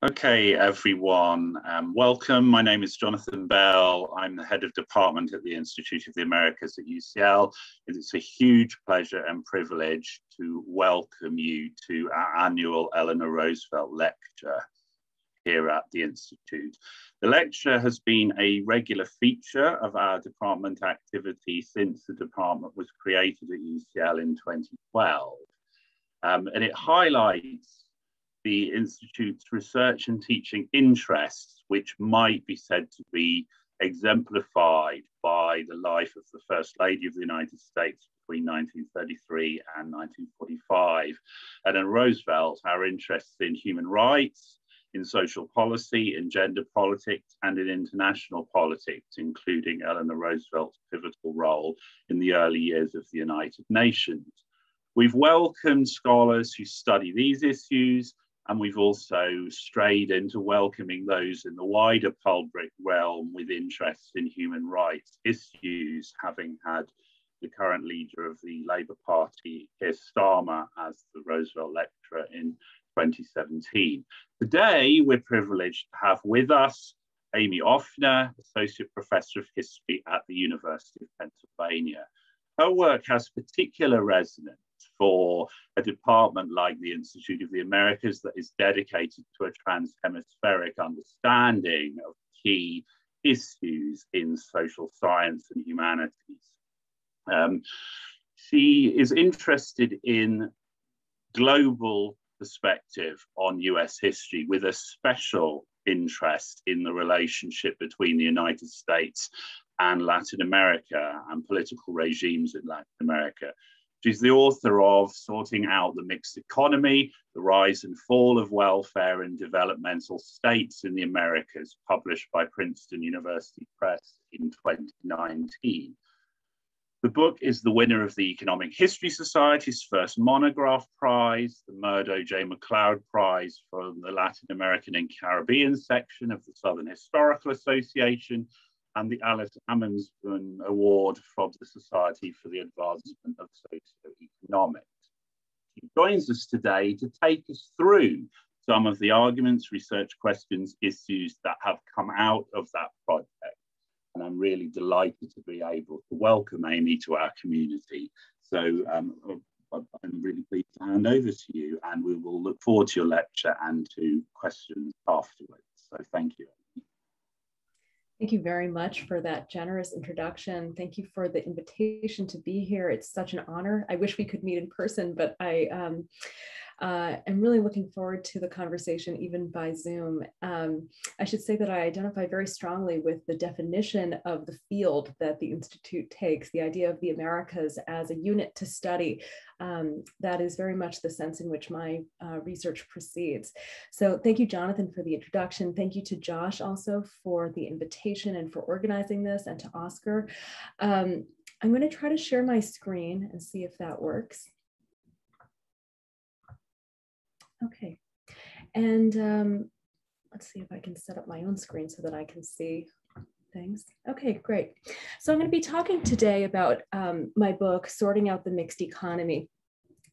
Okay, everyone, welcome. My name is Jonathan Bell. I'm the head of department at the Institute of the Americas at UCL. It's a huge pleasure and privilege to welcome you to our annual Eleanor Roosevelt Lecture here at the Institute. The lecture has been a regular feature of our department activity since the department was created at UCL in 2012. And it highlights the Institute's research and teaching interests, which might be said to be exemplified by the life of the First Lady of the United States between 1933 and 1945. And in Roosevelt, our interests in human rights, in social policy, in gender politics, and in international politics, including Eleanor Roosevelt's pivotal role in the early years of the United Nations. We've welcomed scholars who study these issues, and we've also strayed into welcoming those in the wider public realm with interests in human rights issues, having had the current leader of the Labour Party, Keir Starmer, as the Roosevelt Lecturer in 2017. Today, we're privileged to have with us Amy Offner, Associate Professor of History at the University of Pennsylvania. Her work has particular resonance for a department like the Institute of the Americas that is dedicated to a trans-hemispheric understanding of key issues in social science and humanities. She is interested in global perspective on US history with a special interest in the relationship between the United States and Latin America and political regimes in Latin America. She's the author of Sorting Out the Mixed Economy, The Rise and Fall of Welfare in Developmental States in the Americas, published by Princeton University Press in 2019. The book is the winner of the Economic History Society's first Monograph Prize, the Murdo J. MacLeod Prize from the Latin American and Caribbean section of the Southern Historical Association, and the Alice Amundsen Award from the Society for the Advancement of Socioeconomics. She joins us today to take us through some of the arguments, research questions, issues that have come out of that project. And I'm really delighted to be able to welcome Amy to our community. So I'm really pleased to hand over to you, and we will look forward to your lecture and to questions afterwards. So thank you. Thank you very much for that generous introduction. Thank you for the invitation to be here. It's such an honor. I wish we could meet in person, but I am really looking forward to the conversation, even by Zoom. I should say that I identify very strongly with the definition of the field that the Institute takes, the idea of the Americas as a unit to study. That is very much the sense in which my research proceeds. So thank you, Jonathan, for the introduction. Thank you to Josh also for the invitation and for organizing this, and to Oscar. I'm going to try to share my screen and see if that works. Okay, and let's see if I can set up my own screen so that I can see things. Okay, great. So I'm going to be talking today about my book, Sorting Out the Mixed Economy.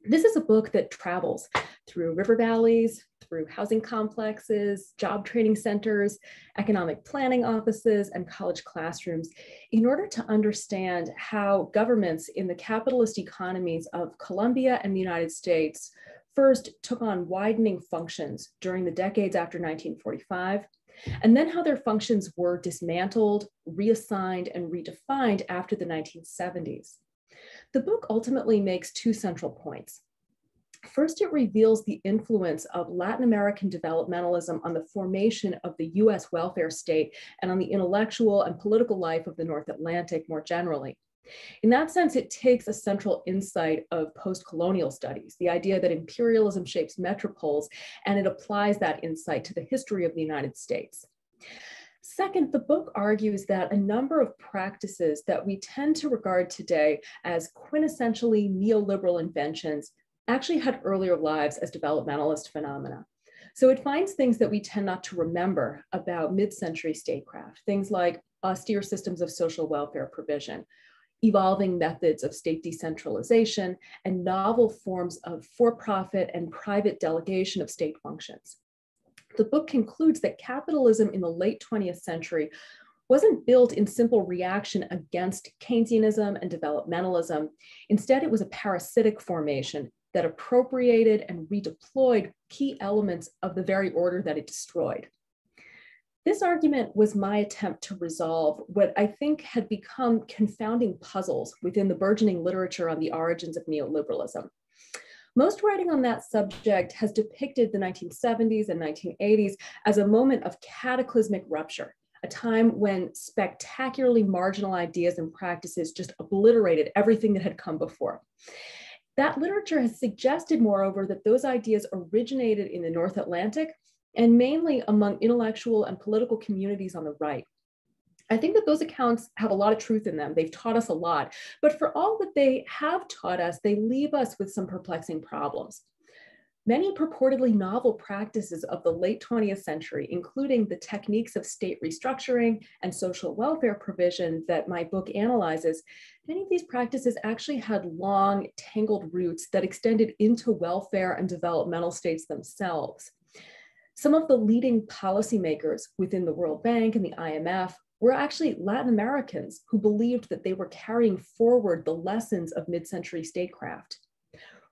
This is a book that travels through river valleys, through housing complexes, job training centers, economic planning offices, and college classrooms in order to understand how governments in the capitalist economies of Colombia and the United States first took on widening functions during the decades after 1945, and then how their functions were dismantled, reassigned, and redefined after the 1970s. The book ultimately makes two central points. First, it reveals the influence of Latin American developmentalism on the formation of the US welfare state and on the intellectual and political life of the North Atlantic more generally. In that sense, it takes a central insight of post-colonial studies, the idea that imperialism shapes metropoles, and it applies that insight to the history of the United States. Second, the book argues that a number of practices that we tend to regard today as quintessentially neoliberal inventions actually had earlier lives as developmentalist phenomena. So it finds things that we tend not to remember about mid-century statecraft, things like austere systems of social welfare provision, evolving methods of state decentralization, and novel forms of for-profit and private delegation of state functions. The book concludes that capitalism in the late 20th century wasn't built in simple reaction against Keynesianism and developmentalism. Instead, it was a parasitic formation that appropriated and redeployed key elements of the very order that it destroyed. This argument was my attempt to resolve what I think had become confounding puzzles within the burgeoning literature on the origins of neoliberalism. Most writing on that subject has depicted the 1970s and 1980s as a moment of cataclysmic rupture, a time when spectacularly marginal ideas and practices just obliterated everything that had come before. That literature has suggested, moreover, that those ideas originated in the North Atlantic and mainly among intellectual and political communities on the right. I think that those accounts have a lot of truth in them. They've taught us a lot, but for all that they have taught us, they leave us with some perplexing problems. Many purportedly novel practices of the late 20th century, including the techniques of state restructuring and social welfare provision that my book analyzes, many of these practices actually had long, tangled roots that extended into welfare and developmental states themselves. Some of the leading policymakers within the World Bank and the IMF were actually Latin Americans who believed that they were carrying forward the lessons of mid-century statecraft.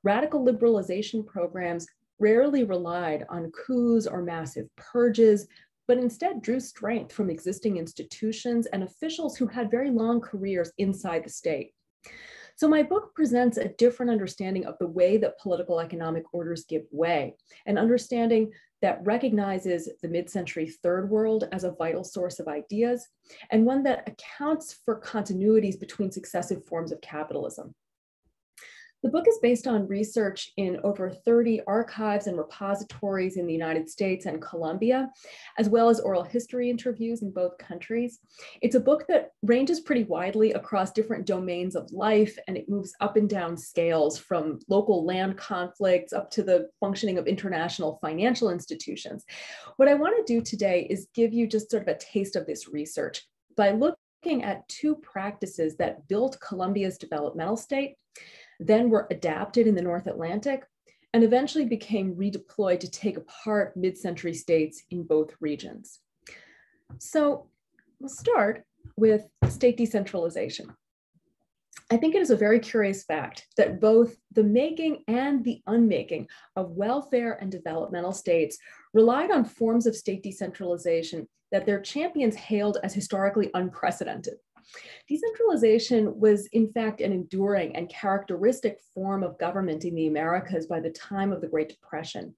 Radical liberalization programs rarely relied on coups or massive purges, but instead drew strength from existing institutions and officials who had very long careers inside the state. So my book presents a different understanding of the way that political economic orders give way, an understanding that recognizes the mid-century third world as a vital source of ideas, and one that accounts for continuities between successive forms of capitalism. The book is based on research in over 30 archives and repositories in the United States and Colombia, as well as oral history interviews in both countries. It's a book that ranges pretty widely across different domains of life, and it moves up and down scales from local land conflicts up to the functioning of international financial institutions. What I want to do today is give you just sort of a taste of this research by looking at two practices that built Colombia's developmental state, then were adapted in the North Atlantic, and eventually became redeployed to take apart mid-century states in both regions. So we'll start with state decentralization. I think it is a very curious fact that both the making and the unmaking of welfare and developmental states relied on forms of state decentralization that their champions hailed as historically unprecedented. Decentralization was, in fact, an enduring and characteristic form of government in the Americas by the time of the Great Depression.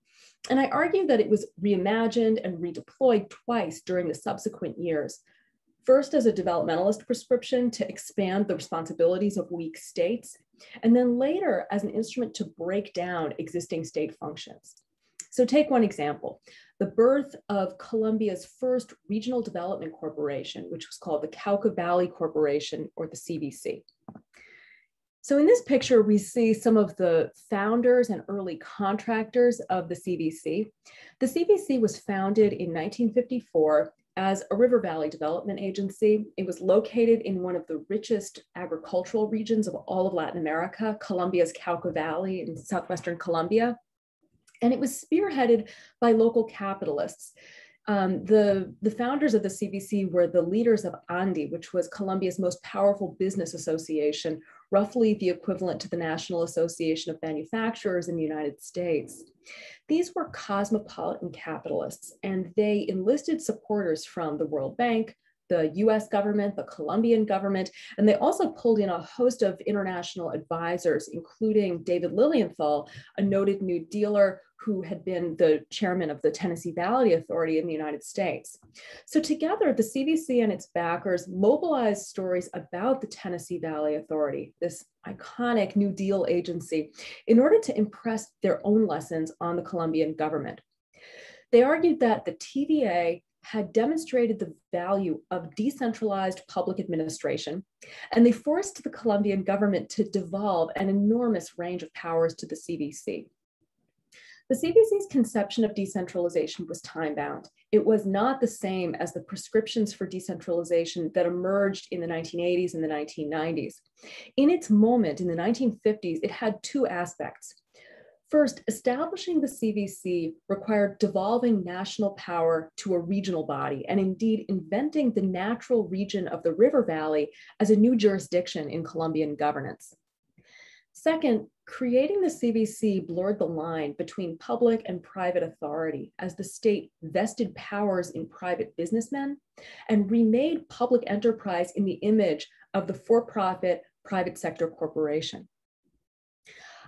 And I argue that it was reimagined and redeployed twice during the subsequent years. First as a developmentalist prescription to expand the responsibilities of weak states, and then later as an instrument to break down existing state functions. So take one example, the birth of Colombia's first regional development corporation, which was called the Cauca Valley Corporation, or the CVC. So in this picture, we see some of the founders and early contractors of the CVC. The CVC was founded in 1954 as a river valley development agency. It was located in one of the richest agricultural regions of all of Latin America, Colombia's Cauca Valley in southwestern Colombia. And it was spearheaded by local capitalists. The founders of the CVC were the leaders of ANDI, which was Colombia's most powerful business association, roughly the equivalent to the National Association of Manufacturers in the United States. These were cosmopolitan capitalists, and they enlisted supporters from the World Bank, the US government, the Colombian government, and they also pulled in a host of international advisors, including David Lilienthal, a noted New Dealer who had been the chairman of the Tennessee Valley Authority in the United States. So together, the CVC and its backers mobilized stories about the Tennessee Valley Authority, this iconic New Deal agency, in order to impress their own lessons on the Colombian government. They argued that the TVA had demonstrated the value of decentralized public administration, and they forced the Colombian government to devolve an enormous range of powers to the CVC. The CVC's conception of decentralization was time-bound. It was not the same as the prescriptions for decentralization that emerged in the 1980s and the 1990s. In its moment, in the 1950s, it had two aspects. First, establishing the CVC required devolving national power to a regional body, and indeed inventing the natural region of the River Valley as a new jurisdiction in Colombian governance. Second, creating the CVC blurred the line between public and private authority as the state vested powers in private businessmen and remade public enterprise in the image of the for-profit private sector corporation.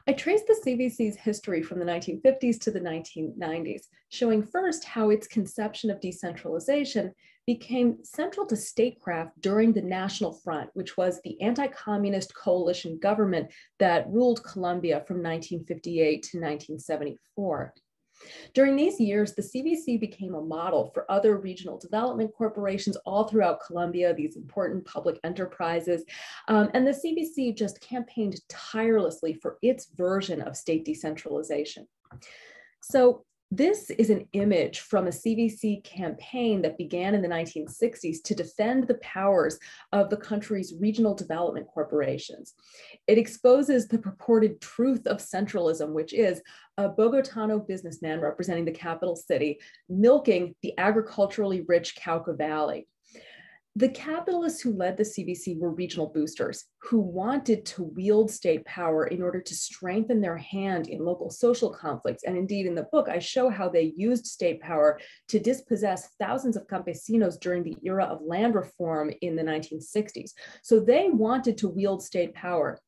I traced the CVC's history from the 1950s to the 1990s, showing first how its conception of decentralization became central to statecraft during the National Front, which was the anti-communist coalition government that ruled Colombia from 1958 to 1974. During these years, the CVC became a model for other regional development corporations all throughout Colombia, these important public enterprises. And the CVC just campaigned tirelessly for its version of state decentralization. So this is an image from a CVC campaign that began in the 1960s to defend the powers of the country's regional development corporations. It exposes the purported truth of centralism, which is a Bogotano businessman representing the capital city, milking the agriculturally rich Cauca Valley. The capitalists who led the CVC were regional boosters who wanted to wield state power in order to strengthen their hand in local social conflicts. And indeed, in the book, I show how they used state power to dispossess thousands of campesinos during the era of land reform in the 1960s. So they wanted to wield state power,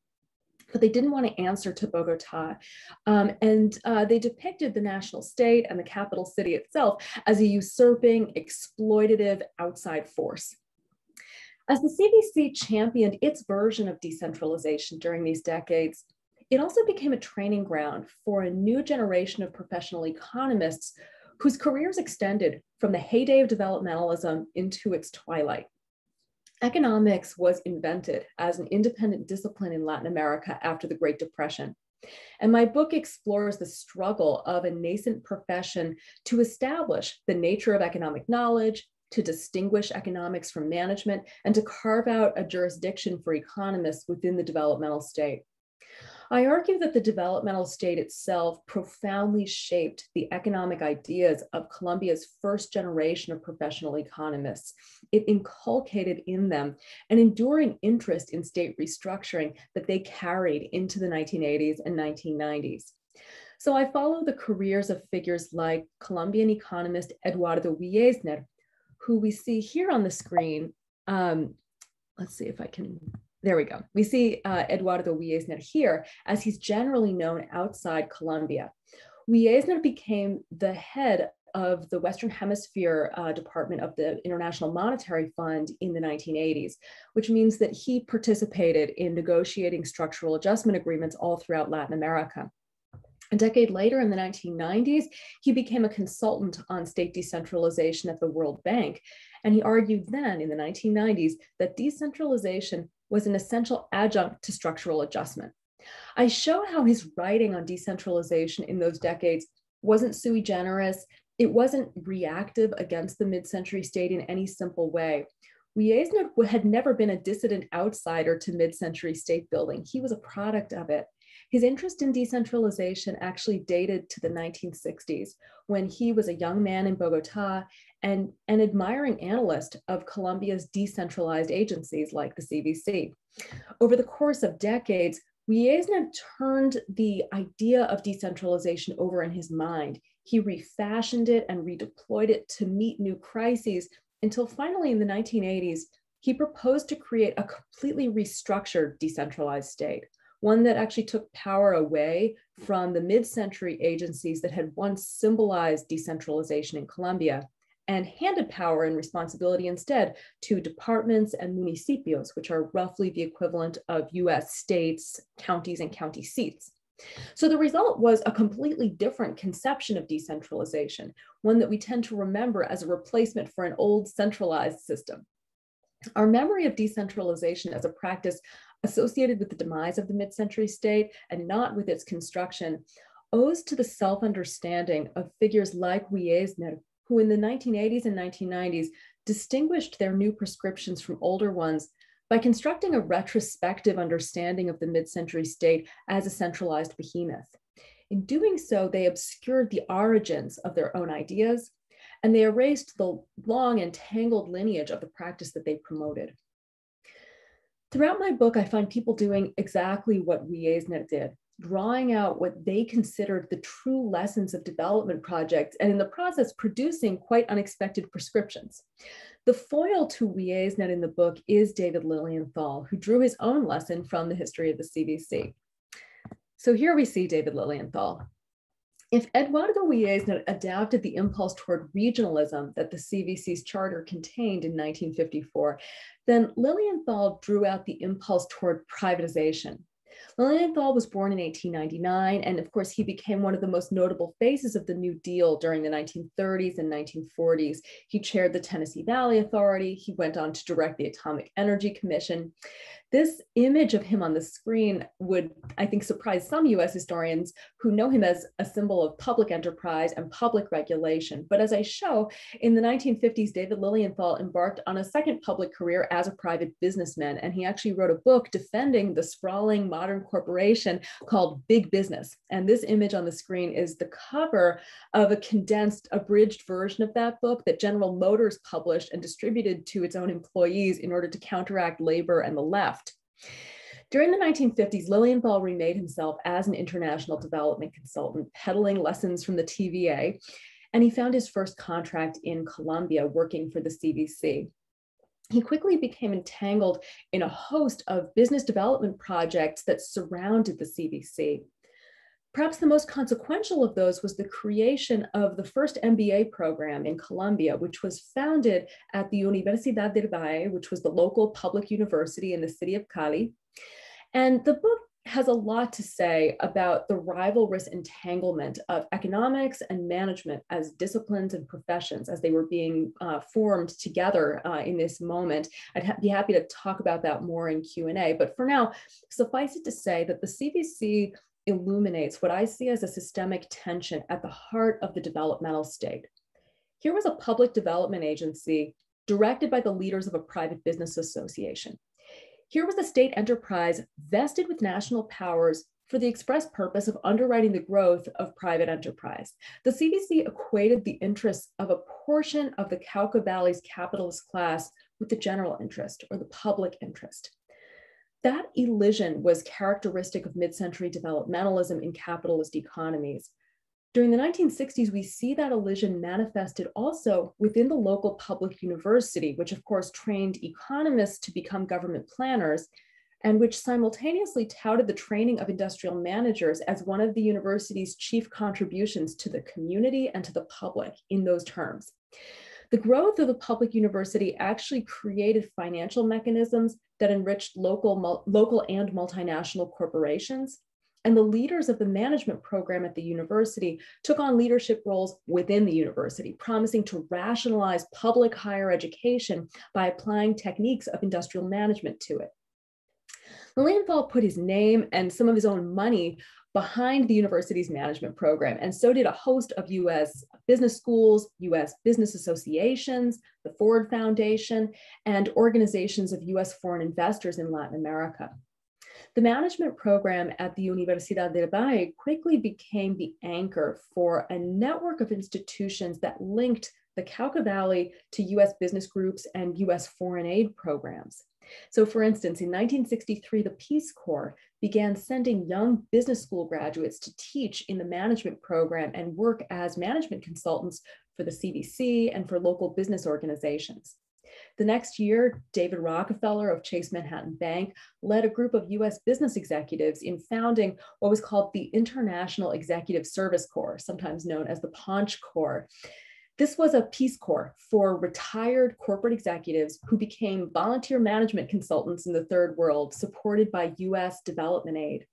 but they didn't want to answer to Bogotá. They depicted the national state and the capital city itself as a usurping, exploitative outside force. As the CVC championed its version of decentralization during these decades, it also became a training ground for a new generation of professional economists whose careers extended from the heyday of developmentalism into its twilight. Economics was invented as an independent discipline in Latin America after the Great Depression. And my book explores the struggle of a nascent profession to establish the nature of economic knowledge, to distinguish economics from management, and to carve out a jurisdiction for economists within the developmental state. I argue that the developmental state itself profoundly shaped the economic ideas of Colombia's first generation of professional economists. It inculcated in them an enduring interest in state restructuring that they carried into the 1980s and 1990s. So I follow the careers of figures like Colombian economist Eduardo Wiesner, who we see here on the screen. Let's see if I can, there we go. We see Eduardo Wiesner here, as he's generally known outside Colombia. Wiesner became the head of the Western Hemisphere Department of the International Monetary Fund in the 1980s, which means that he participated in negotiating structural adjustment agreements all throughout Latin America. A decade later, in the 1990s, he became a consultant on state decentralization at the World Bank. And he argued then, in the 1990s, that decentralization was an essential adjunct to structural adjustment. I show how his writing on decentralization in those decades wasn't sui generis. It wasn't reactive against the mid-century state in any simple way. Wiesner had never been a dissident outsider to mid-century state building. He was a product of it. His interest in decentralization actually dated to the 1960s, when he was a young man in Bogotá and an admiring analyst of Colombia's decentralized agencies like the CVC. Over the course of decades, Wiesner turned the idea of decentralization over in his mind. He refashioned it and redeployed it to meet new crises until finally in the 1980s, he proposed to create a completely restructured decentralized state, one that actually took power away from the mid-century agencies that had once symbolized decentralization in Colombia and handed power and responsibility instead to departments and municipios, which are roughly the equivalent of US states, counties, and county seats. So the result was a completely different conception of decentralization, one that we tend to remember as a replacement for an old centralized system. Our memory of decentralization as a practice associated with the demise of the mid-century state and not with its construction owes to the self-understanding of figures like Wiesner, who in the 1980s and 1990s distinguished their new prescriptions from older ones by constructing a retrospective understanding of the mid-century state as a centralized behemoth. In doing so, they obscured the origins of their own ideas, and they erased the long and tangled lineage of the practice that they promoted. Throughout my book, I find people doing exactly what Wiesner did, drawing out what they considered the true lessons of development projects, and in the process, producing quite unexpected prescriptions. The foil to Wiesner in the book is David Lilienthal, who drew his own lesson from the history of the CVC. So here we see David Lilienthal. If Eduardo Wiesner adapted the impulse toward regionalism that the CVC's charter contained in 1954, then Lilienthal drew out the impulse toward privatization. Lilienthal was born in 1899, and of course, he became one of the most notable faces of the New Deal during the 1930s and 1940s. He chaired the Tennessee Valley Authority. He went on to direct the Atomic Energy Commission. This image of him on the screen would, I think, surprise some US historians who know him as a symbol of public enterprise and public regulation. But as I show, in the 1950s, David Lilienthal embarked on a second public career as a private businessman, and he actually wrote a book defending the sprawling modern corporation called Big Business. And this image on the screen is the cover of a condensed, abridged version of that book that General Motors published and distributed to its own employees in order to counteract labor and the left. During the 1950s, Lilienthal remade himself as an international development consultant, peddling lessons from the TVA, and he found his first contract in Colombia working for the CVC. He quickly became entangled in a host of business development projects that surrounded the CVC. Perhaps the most consequential of those was the creation of the first MBA program in Colombia, which was founded at the Universidad del Valle, which was the local public university in the city of Cali. And the book has a lot to say about the rivalrous entanglement of economics and management as disciplines and professions as they were being formed together in this moment. I'd be happy to talk about that more in Q&A, but for now, suffice it to say that the CVC illuminates what I see as a systemic tension at the heart of the developmental state. Here was a public development agency directed by the leaders of a private business association. Here was a state enterprise vested with national powers for the express purpose of underwriting the growth of private enterprise. The CVC equated the interests of a portion of the Cauca Valley's capitalist class with the general interest or the public interest. That elision was characteristic of mid-century developmentalism in capitalist economies. During the 1960s, we see that elision manifested also within the local public university, which of course trained economists to become government planners, and which simultaneously touted the training of industrial managers as one of the university's chief contributions to the community and to the public in those terms. The growth of the public university actually created financial mechanisms that enriched local and multinational corporations. And the leaders of the management program at the university took on leadership roles within the university, promising to rationalize public higher education by applying techniques of industrial management to it. Lilienthal put his name and some of his own money behind the university's management program, and so did a host of US business schools, US business associations, the Ford Foundation, and organizations of US foreign investors in Latin America. The management program at the Universidad del Valle quickly became the anchor for a network of institutions that linked the Cauca Valley to US business groups and US foreign aid programs. So for instance, in 1963, the Peace Corps began sending young business school graduates to teach in the management program and work as management consultants for the CVC and for local business organizations. The next year, David Rockefeller of Chase Manhattan Bank led a group of US business executives in founding what was called the International Executive Service Corps, sometimes known as the Paunch Corps. This was a Peace Corps for retired corporate executives who became volunteer management consultants in the Third World, supported by US development aid.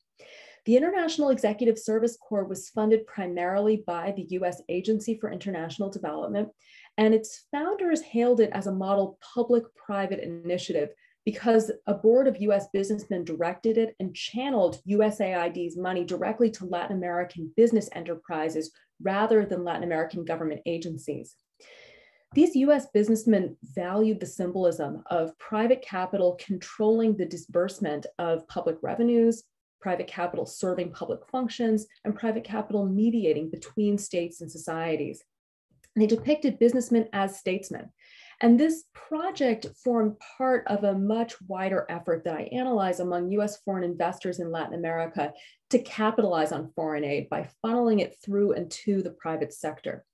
The International Executive Service Corps was funded primarily by the US Agency for International Development, and its founders hailed it as a model public-private initiative because a board of US businessmen directed it and channeled USAID's money directly to Latin American business enterprises rather than Latin American government agencies. These US businessmen valued the symbolism of private capital controlling the disbursement of public revenues, private capital serving public functions, and private capital mediating between states and societies. They depicted businessmen as statesmen. And this project formed part of a much wider effort that I analyze among US foreign investors in Latin America to capitalize on foreign aid by funneling it through and to the private sector.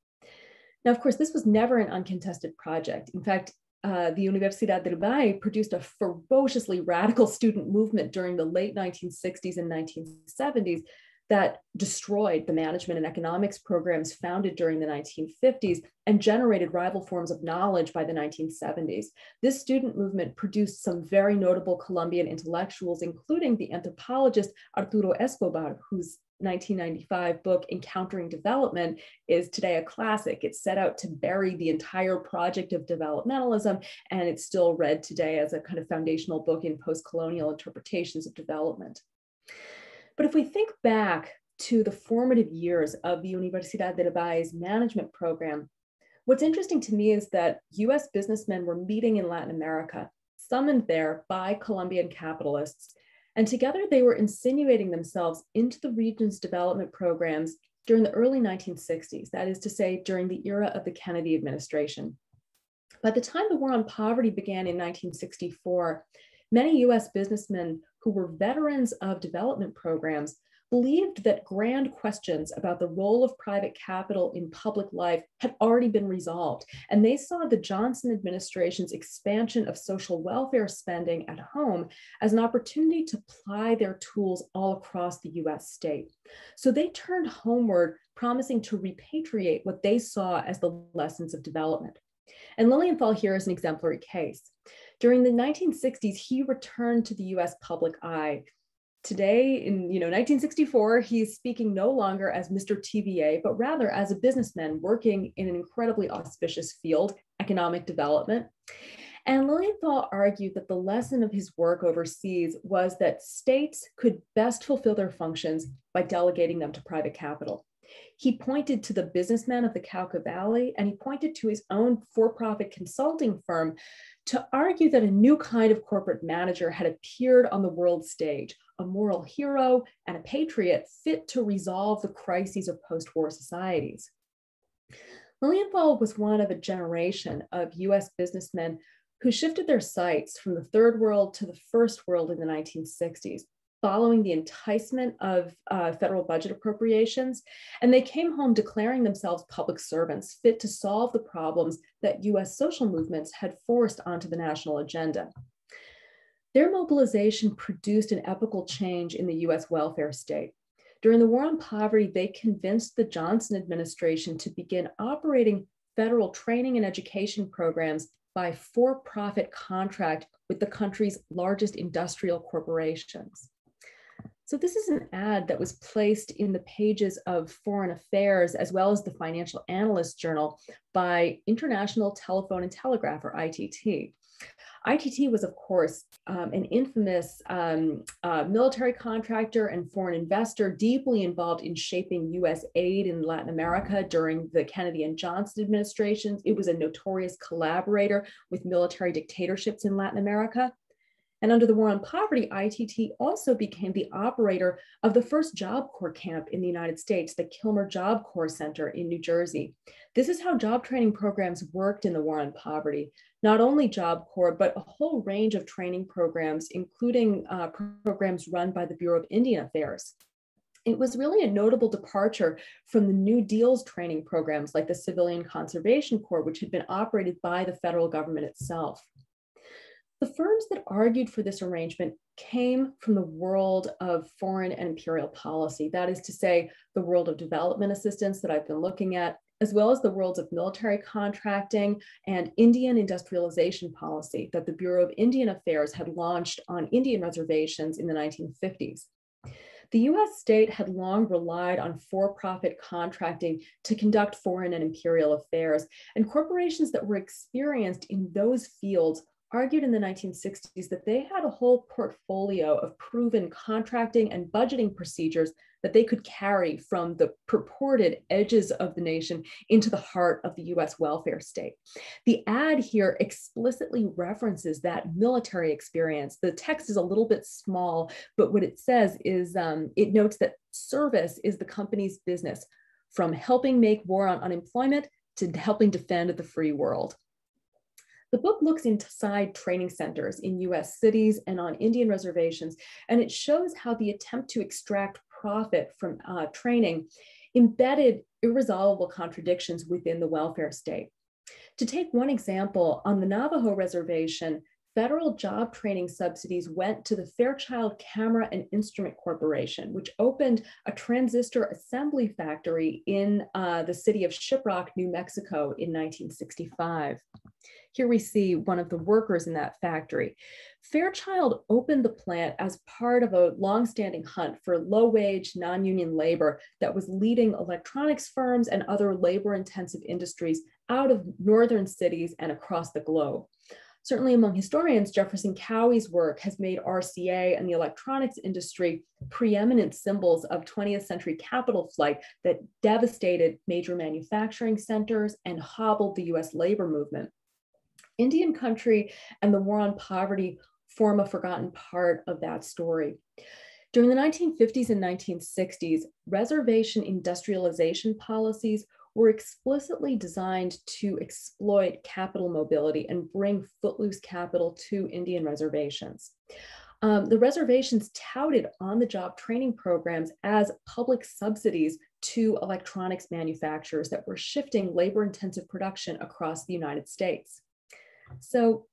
Now, of course, this was never an uncontested project. In fact, the Universidad del Valle produced a ferociously radical student movement during the late 1960s and 1970s that destroyed the management and economics programs founded during the 1950s and generated rival forms of knowledge by the 1970s. This student movement produced some very notable Colombian intellectuals, including the anthropologist Arturo Escobar, whose 1995 book, Encountering Development, is today a classic. It set out to bury the entire project of developmentalism, and it's still read today as a kind of foundational book in post-colonial interpretations of development. But if we think back to the formative years of the Universidad del Valle's management program, what's interesting to me is that US businessmen were meeting in Latin America, summoned there by Colombian capitalists, and together they were insinuating themselves into the region's development programs during the early 1960s, that is to say, during the era of the Kennedy administration. By the time the War on Poverty began in 1964, many US businessmen who were veterans of development programs believed that grand questions about the role of private capital in public life had already been resolved. And they saw the Johnson administration's expansion of social welfare spending at home as an opportunity to ply their tools all across the US state. So they turned homeward, promising to repatriate what they saw as the lessons of development. And Lilienthal here is an exemplary case. During the 1960s, he returned to the US public eye. Today, in 1964, he's speaking no longer as Mr. TVA, but rather as a businessman working in an incredibly auspicious field, economic development. And Lilienthal argued that the lesson of his work overseas was that states could best fulfill their functions by delegating them to private capital. He pointed to the businessmen of the Cauca Valley, and he pointed to his own for-profit consulting firm to argue that a new kind of corporate manager had appeared on the world stage, a moral hero and a patriot fit to resolve the crises of post-war societies. Lilienthal was one of a generation of US businessmen who shifted their sights from the third world to the first world in the 1960s, following the enticement of federal budget appropriations, and they came home declaring themselves public servants fit to solve the problems that US social movements had forced onto the national agenda. Their mobilization produced an epochal change in the US welfare state. During the War on Poverty, they convinced the Johnson administration to begin operating federal training and education programs by for-profit contract with the country's largest industrial corporations. So this is an ad that was placed in the pages of Foreign Affairs as well as the Financial Analyst Journal by International Telephone and Telegraph, or ITT. ITT was, of course, an infamous military contractor and foreign investor deeply involved in shaping US aid in Latin America during the Kennedy and Johnson administrations. It was a notorious collaborator with military dictatorships in Latin America. And under the War on Poverty, ITT also became the operator of the first Job Corps camp in the United States, the Kilmer Job Corps Center in New Jersey. This is how job training programs worked in the War on Poverty. Not only Job Corps, but a whole range of training programs, including programs run by the Bureau of Indian Affairs. It was really a notable departure from the New Deal's training programs like the Civilian Conservation Corps, which had been operated by the federal government itself. The firms that argued for this arrangement came from the world of foreign and imperial policy, that is to say, the world of development assistance that I've been looking at, as well as the worlds of military contracting and Indian industrialization policy that the Bureau of Indian Affairs had launched on Indian reservations in the 1950s. The US state had long relied on for-profit contracting to conduct foreign and imperial affairs, and corporations that were experienced in those fields argued in the 1960s that they had a whole portfolio of proven contracting and budgeting procedures that they could carry from the purported edges of the nation into the heart of the US welfare state. The ad here explicitly references that military experience. The text is a little bit small, but what it says is it notes that service is the company's business, from helping make war on unemployment to helping defend the free world. The book looks inside training centers in US cities and on Indian reservations, and it shows how the attempt to extract profit from training embedded irresolvable contradictions within the welfare state. To take one example, on the Navajo reservation, federal job training subsidies went to the Fairchild Camera and Instrument Corporation, which opened a transistor assembly factory in the city of Shiprock, New Mexico in 1965. Here we see one of the workers in that factory. Fairchild opened the plant as part of a longstanding hunt for low-wage, non-union labor that was leading electronics firms and other labor-intensive industries out of northern cities and across the globe. Certainly among historians, Jefferson Cowie's work has made RCA and the electronics industry preeminent symbols of 20th century capital flight that devastated major manufacturing centers and hobbled the US labor movement. Indian country and the war on poverty form a forgotten part of that story. During the 1950s and 1960s, reservation industrialization policies were explicitly designed to exploit capital mobility and bring footloose capital to Indian reservations. The reservations touted on-the-job training programs as public subsidies to electronics manufacturers that were shifting labor-intensive production across the United States. So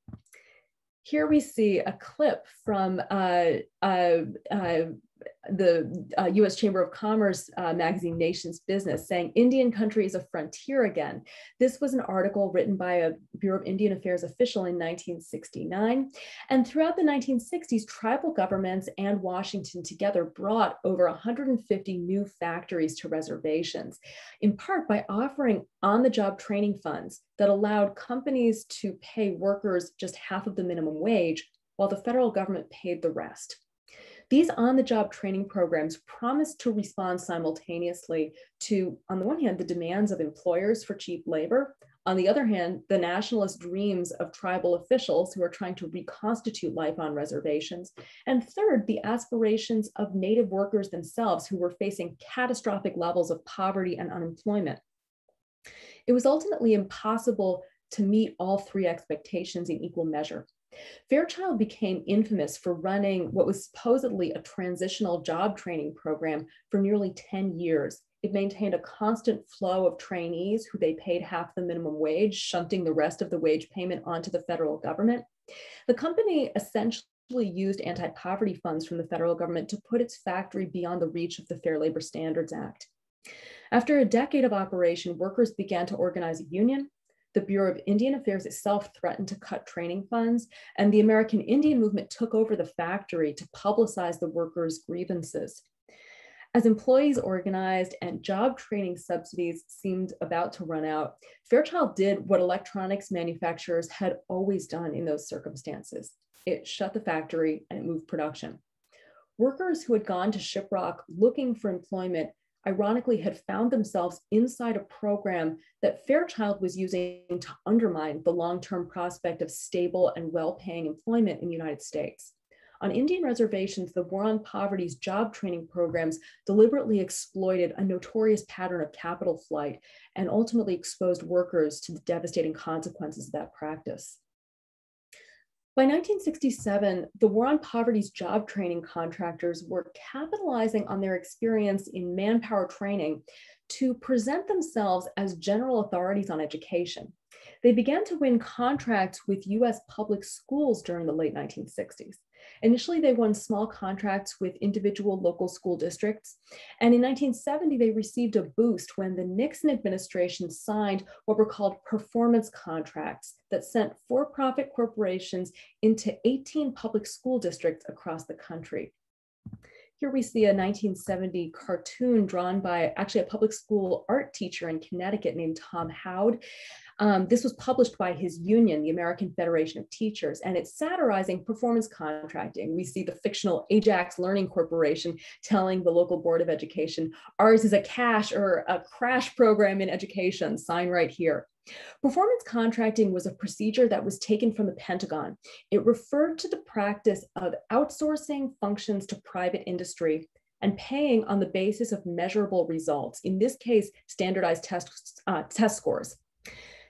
here we see a clip from the US Chamber of Commerce magazine Nation's Business saying Indian country is a frontier again. This was an article written by a Bureau of Indian Affairs official in 1969. And throughout the 1960s, tribal governments and Washington together brought over 150 new factories to reservations, in part by offering on-the-job training funds that allowed companies to pay workers just half of the minimum wage, while the federal government paid the rest. These on-the-job training programs promised to respond simultaneously to, on the one hand, the demands of employers for cheap labor, on the other hand, the nationalist dreams of tribal officials who are trying to reconstitute life on reservations, and third, the aspirations of Native workers themselves who were facing catastrophic levels of poverty and unemployment. It was ultimately impossible to meet all three expectations in equal measure. Fairchild became infamous for running what was supposedly a transitional job training program for nearly 10 years. It maintained a constant flow of trainees who they paid half the minimum wage, shunting the rest of the wage payment onto the federal government. The company essentially used anti-poverty funds from the federal government to put its factory beyond the reach of the Fair Labor Standards Act. After a decade of operation, workers began to organize a union. The Bureau of Indian Affairs itself threatened to cut training funds, and the American Indian movement took over the factory to publicize the workers' grievances. As employees organized and job training subsidies seemed about to run out, Fairchild did what electronics manufacturers had always done in those circumstances. It shut the factory and it moved production. Workers who had gone to Shiprock looking for employment ironically had found themselves inside a program that Fairchild was using to undermine the long-term prospect of stable and well-paying employment in the United States. On Indian reservations, the War on Poverty's job training programs deliberately exploited a notorious pattern of capital flight and ultimately exposed workers to the devastating consequences of that practice. By 1967, the War on Poverty's job training contractors were capitalizing on their experience in manpower training to present themselves as general authorities on education. They began to win contracts with US public schools during the late 1960s. Initially, they won small contracts with individual local school districts. And in 1970, they received a boost when the Nixon administration signed what were called performance contracts that sent for-profit corporations into 18 public school districts across the country. Here we see a 1970 cartoon drawn by actually a public school art teacher in Connecticut named Tom Howd. This was published by his union, the American Federation of Teachers, and it's satirizing performance contracting. We see the fictional Ajax Learning Corporation telling the local board of education, ours is a cash or a crash program in education, sign right here. Performance contracting was a procedure that was taken from the Pentagon. It referred to the practice of outsourcing functions to private industry and paying on the basis of measurable results, in this case, standardized test scores.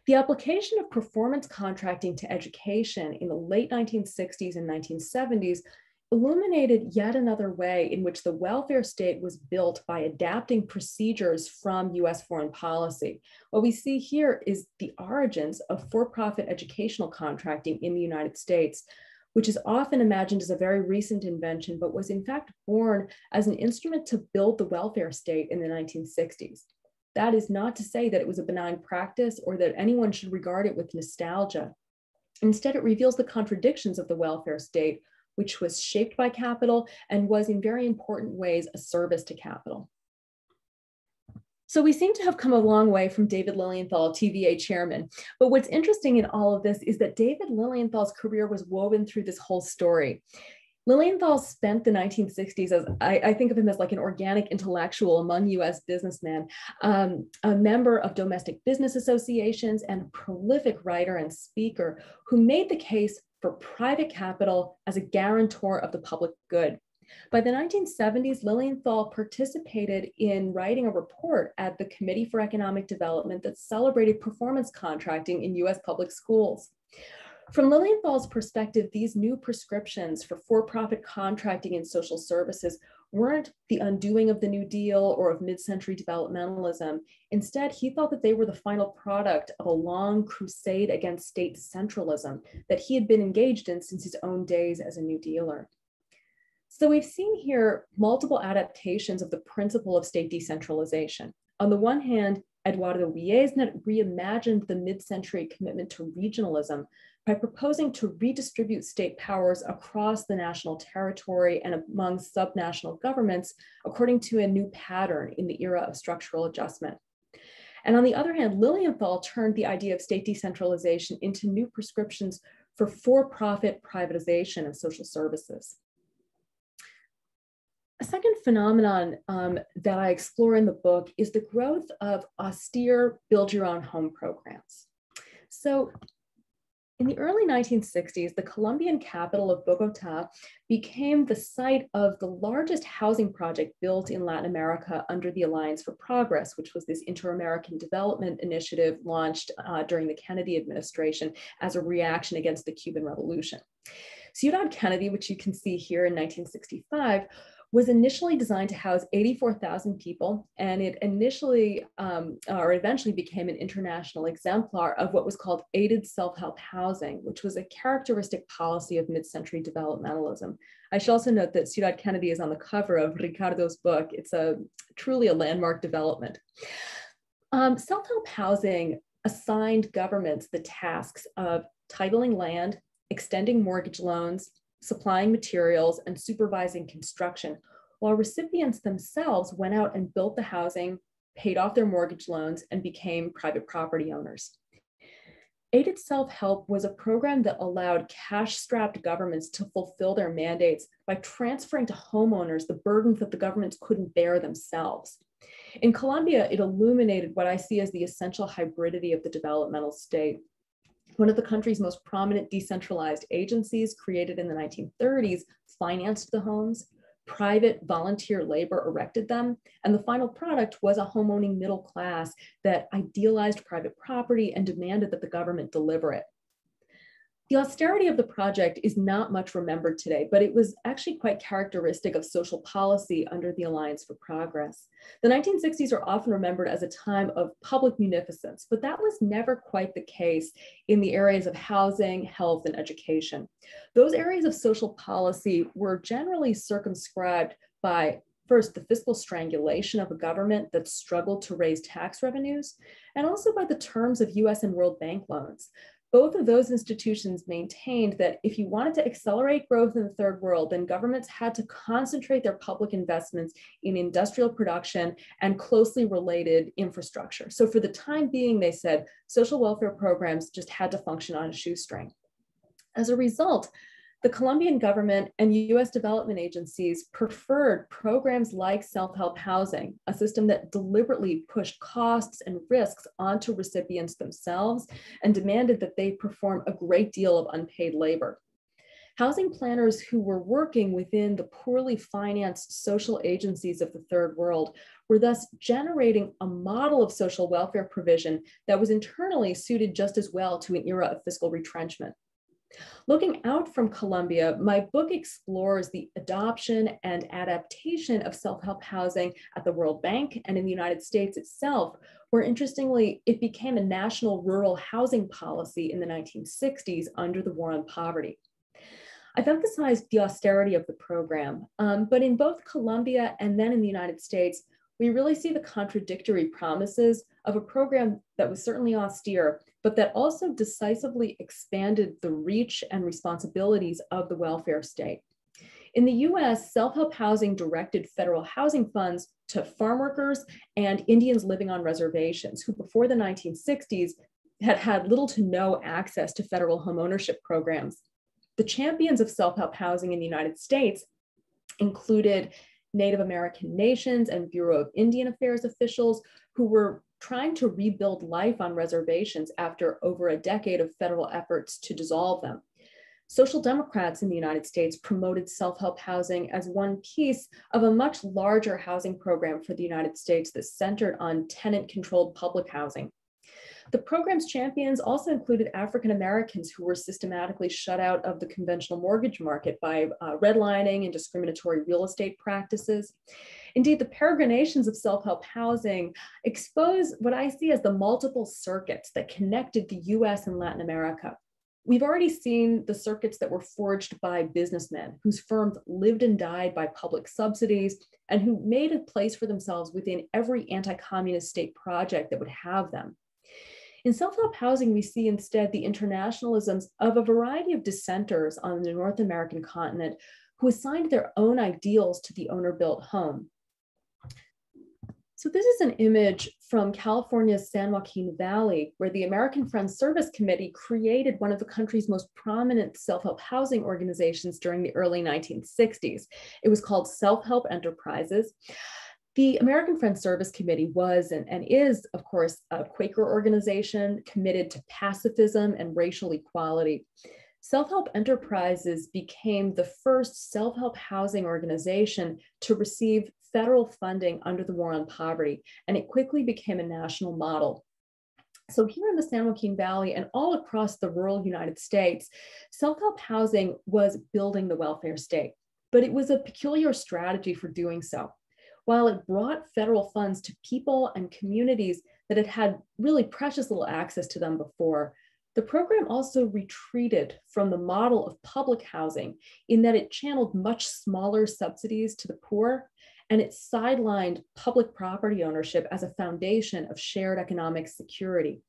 The application of performance contracting to education in the late 1960s and 1970s illuminated yet another way in which the welfare state was built by adapting procedures from US foreign policy. What we see here is the origins of for-profit educational contracting in the United States, which is often imagined as a very recent invention, but was in fact born as an instrument to build the welfare state in the 1960s. That is not to say that it was a benign practice or that anyone should regard it with nostalgia. Instead, it reveals the contradictions of the welfare state, which was shaped by capital and was in very important ways a service to capital. So we seem to have come a long way from David Lilienthal, TVA chairman. But what's interesting in all of this is that David Lilienthal's career was woven through this whole story. Lilienthal spent the 1960s as, I think of him as like an organic intellectual among US businessmen, a member of domestic business associations and a prolific writer and speaker who made the case for private capital as a guarantor of the public good. By the 1970s, Lilienthal participated in writing a report at the Committee for Economic Development that celebrated performance contracting in US public schools. From Lilienthal's perspective, these new prescriptions for-profit contracting in social services weren't the undoing of the New Deal or of mid-century developmentalism. Instead, he thought that they were the final product of a long crusade against state centralism that he had been engaged in since his own days as a New Dealer. So we've seen here multiple adaptations of the principle of state decentralization. On the one hand, Eduardo Wiesner reimagined the mid-century commitment to regionalism by proposing to redistribute state powers across the national territory and among subnational governments according to a new pattern in the era of structural adjustment. And on the other hand, Lilienthal turned the idea of state decentralization into new prescriptions for-profit privatization of social services. A second phenomenon that I explore in the book is the growth of austere build-your-own-home programs. So in the early 1960s, the Colombian capital of Bogotá became the site of the largest housing project built in Latin America under the Alliance for Progress, which was this inter-American development initiative launched during the Kennedy administration as a reaction against the Cuban Revolution. Ciudad Kennedy, which you can see here in 1965, was initially designed to house 84,000 people, and it initially or eventually became an international exemplar of what was called aided self-help housing, which was a characteristic policy of mid-century developmentalism. I should also note that Ciudad Kennedy is on the cover of Ricardo's book. It's truly a landmark development. Self-help housing assigned governments the tasks of titling land, extending mortgage loans, supplying materials, and supervising construction, while recipients themselves went out and built the housing, paid off their mortgage loans, and became private property owners. Aided self-help was a program that allowed cash-strapped governments to fulfill their mandates by transferring to homeowners the burdens that the governments couldn't bear themselves. In Colombia, it illuminated what I see as the essential hybridity of the developmental state. One of the country's most prominent decentralized agencies, created in the 1930s, financed the homes, private volunteer labor erected them, and the final product was a home-owning middle class that idealized private property and demanded that the government deliver it. The austerity of the project is not much remembered today, but it was actually quite characteristic of social policy under the Alliance for Progress. The 1960s are often remembered as a time of public munificence, but that was never quite the case in the areas of housing, health, and education. Those areas of social policy were generally circumscribed by, first, the fiscal strangulation of a government that struggled to raise tax revenues, and also by the terms of US and World Bank loans. Both of those institutions maintained that if you wanted to accelerate growth in the third world, then governments had to concentrate their public investments in industrial production and closely related infrastructure. So for the time being, they said, social welfare programs just had to function on a shoestring. As a result, the Colombian government and US development agencies preferred programs like self-help housing, a system that deliberately pushed costs and risks onto recipients themselves and demanded that they perform a great deal of unpaid labor. Housing planners who were working within the poorly financed social agencies of the third world were thus generating a model of social welfare provision that was internally suited just as well to an era of fiscal retrenchment. Looking out from Colombia, my book explores the adoption and adaptation of self-help housing at the World Bank and in the United States itself, where interestingly, it became a national rural housing policy in the 1960s under the War on Poverty. I've emphasized the austerity of the program, but in both Colombia and then in the United States, we really see the contradictory promises of a program that was certainly austere, but that also decisively expanded the reach and responsibilities of the welfare state. In the US, self-help housing directed federal housing funds to farm workers and Indians living on reservations, who before the 1960s had had little to no access to federal homeownership programs. The champions of self-help housing in the United States included Native American nations and Bureau of Indian Affairs officials who were trying to rebuild life on reservations after over a decade of federal efforts to dissolve them. Social democrats in the United States promoted self-help housing as one piece of a much larger housing program for the United States that centered on tenant-controlled public housing. The program's champions also included African Americans who were systematically shut out of the conventional mortgage market by redlining and discriminatory real estate practices. Indeed, the peregrinations of self-help housing expose what I see as the multiple circuits that connected the US and Latin America. We've already seen the circuits that were forged by businessmen whose firms lived and died by public subsidies and who made a place for themselves within every anti-communist state project that would have them. In self-help housing, we see instead the internationalisms of a variety of dissenters on the North American continent who assigned their own ideals to the owner-built home. So this is an image from California's San Joaquin Valley, where the American Friends Service Committee created one of the country's most prominent self-help housing organizations during the early 1960s. It was called Self-Help Enterprises. The American Friends Service Committee was and is, of course, a Quaker organization committed to pacifism and racial equality. Self-Help Enterprises became the first self-help housing organization to receive federal funding under the War on Poverty, and it quickly became a national model. So here in the San Joaquin Valley and all across the rural United States, self-help housing was building the welfare state, but it was a peculiar strategy for doing so. While it brought federal funds to people and communities that had had really precious little access to them before, the program also retreated from the model of public housing in that it channeled much smaller subsidies to the poor, and it sidelined public property ownership as a foundation of shared economic security.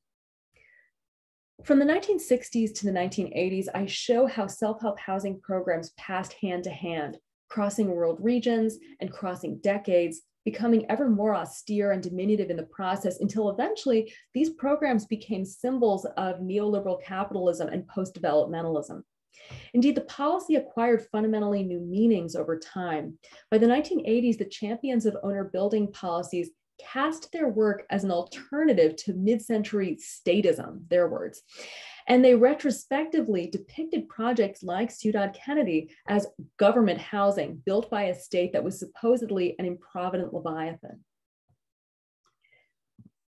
From the 1960s to the 1980s, I show how self-help housing programs passed hand to hand, crossing world regions and crossing decades, becoming ever more austere and diminutive in the process until eventually these programs became symbols of neoliberal capitalism and post-developmentalism. Indeed, the policy acquired fundamentally new meanings over time. By the 1980s, the champions of owner building policies cast their work as an alternative to mid-century statism, their words. And they retrospectively depicted projects like Ciudad Kennedy as government housing built by a state that was supposedly an improvident leviathan.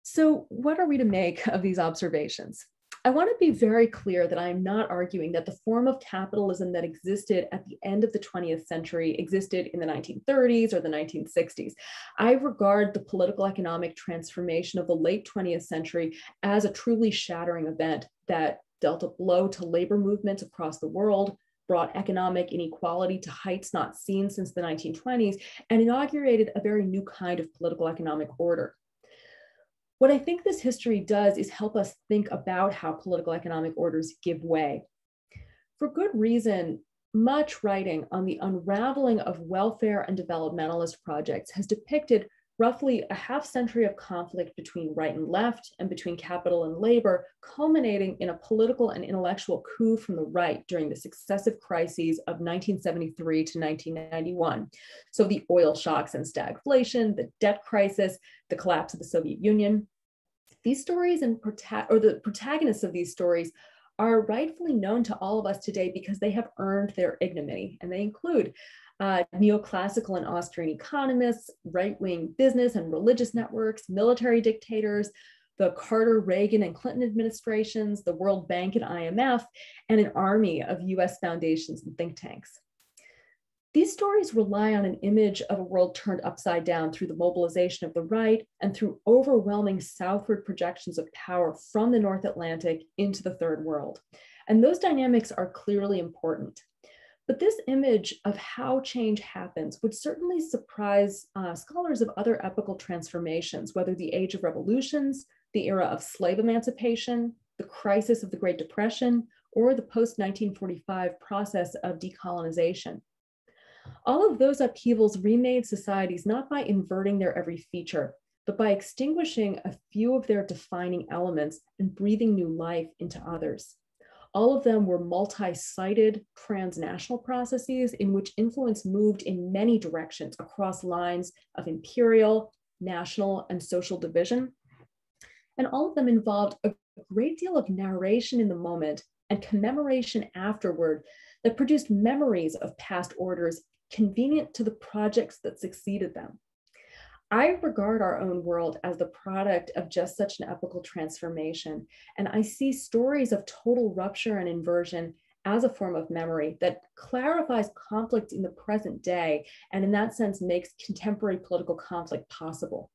So what are we to make of these observations? I want to be very clear that I am not arguing that the form of capitalism that existed at the end of the 20th century existed in the 1930s or the 1960s. I regard the political economic transformation of the late 20th century as a truly shattering event that dealt a blow to labor movements across the world, brought economic inequality to heights not seen since the 1920s, and inaugurated a very new kind of political economic order. What I think this history does is help us think about how political economic orders give way. For good reason, much writing on the unraveling of welfare and developmentalist projects has depicted roughly a half century of conflict between right and left and between capital and labor, culminating in a political and intellectual coup from the right during the successive crises of 1973 to 1991. So the oil shocks and stagflation, the debt crisis, the collapse of the Soviet Union. These stories and the protagonists of these stories are rightfully known to all of us today because they have earned their ignominy, and they include neoclassical and Austrian economists, right-wing business and religious networks, military dictators, the Carter, Reagan, and Clinton administrations, the World Bank and IMF, and an army of US foundations and think tanks. These stories rely on an image of a world turned upside down through the mobilization of the right and through overwhelming southward projections of power from the North Atlantic into the Third World. And those dynamics are clearly important. But this image of how change happens would certainly surprise scholars of other epochal transformations, whether the age of revolutions, the era of slave emancipation, the crisis of the Great Depression, or the post-1945 process of decolonization. All of those upheavals remade societies not by inverting their every feature, but by extinguishing a few of their defining elements and breathing new life into others. All of them were multi-sided transnational processes in which influence moved in many directions across lines of imperial, national, and social division. And all of them involved a great deal of narration in the moment and commemoration afterward that produced memories of past orders convenient to the projects that succeeded them. I regard our own world as the product of just such an epochal transformation, and I see stories of total rupture and inversion as a form of memory that clarifies conflict in the present day, and in that sense makes contemporary political conflict possible.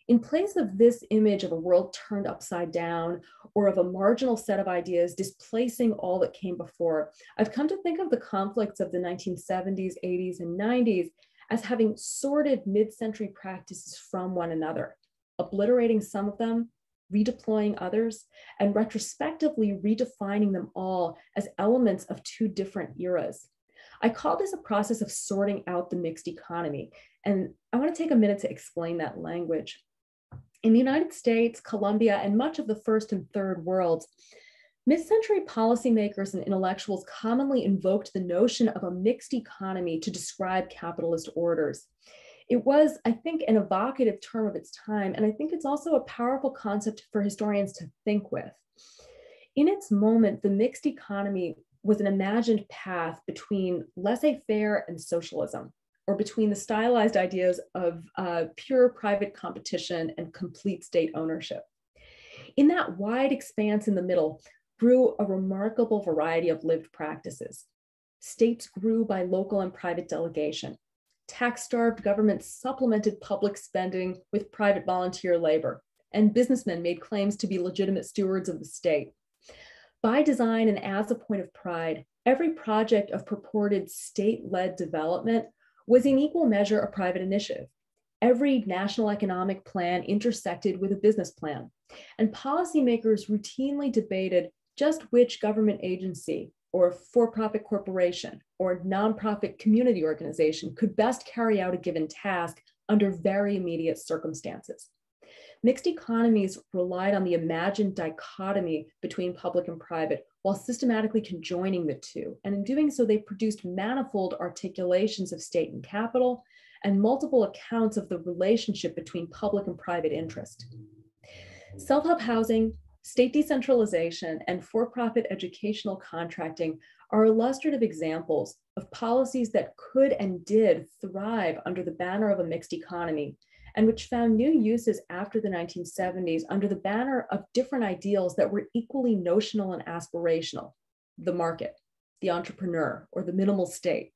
In place of this image of a world turned upside down or of a marginal set of ideas displacing all that came before, I've come to think of the conflicts of the 1970s, 80s, and 90s as having sorted mid-century practices from one another, obliterating some of them, redeploying others, and retrospectively redefining them all as elements of two different eras. I call this a process of sorting out the mixed economy, and I want to take a minute to explain that language. In the United States, Colombia, and much of the first and third worlds, mid-century policymakers and intellectuals commonly invoked the notion of a mixed economy to describe capitalist orders. It was, I think, an evocative term of its time, and I think it's also a powerful concept for historians to think with. In its moment, the mixed economy was an imagined path between laissez-faire and socialism, or between the stylized ideas of pure private competition and complete state ownership. In that wide expanse in the middle grew a remarkable variety of lived practices. States grew by local and private delegation. Tax-starved governments supplemented public spending with private volunteer labor, and businessmen made claims to be legitimate stewards of the state. By design and as a point of pride, every project of purported state-led development was in equal measure a private initiative. Every national economic plan intersected with a business plan, and policymakers routinely debated just which government agency or for-profit corporation or nonprofit community organization could best carry out a given task under very immediate circumstances. Mixed economies relied on the imagined dichotomy between public and private while systematically conjoining the two. And in doing so, they produced manifold articulations of state and capital and multiple accounts of the relationship between public and private interest. Self-help housing, state decentralization, and for-profit educational contracting are illustrative examples of policies that could and did thrive under the banner of a mixed economy, and which found new uses after the 1970s under the banner of different ideals that were equally notional and aspirational: the market, the entrepreneur, or the minimal state.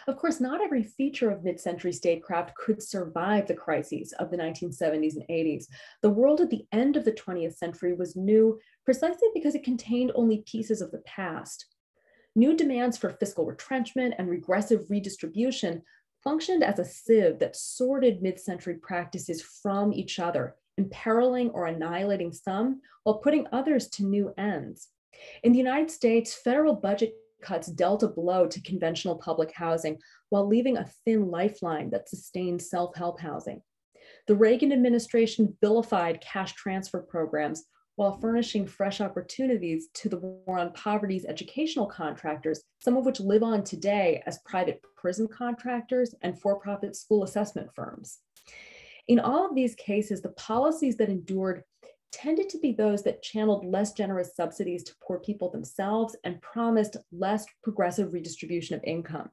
Of course, not every feature of mid-century statecraft could survive the crises of the 1970s and 80s. The world at the end of the 20th century was new precisely because it contained only pieces of the past. New demands for fiscal retrenchment and regressive redistribution functioned as a sieve that sorted mid-century practices from each other, imperiling or annihilating some while putting others to new ends. In the United States, federal budget cuts dealt a blow to conventional public housing while leaving a thin lifeline that sustained self-help housing. The Reagan administration vilified cash transfer programs while furnishing fresh opportunities to the war on poverty's educational contractors, some of which live on today as private prison contractors and for-profit school assessment firms. In all of these cases, the policies that endured tended to be those that channeled less generous subsidies to poor people themselves and promised less progressive redistribution of income.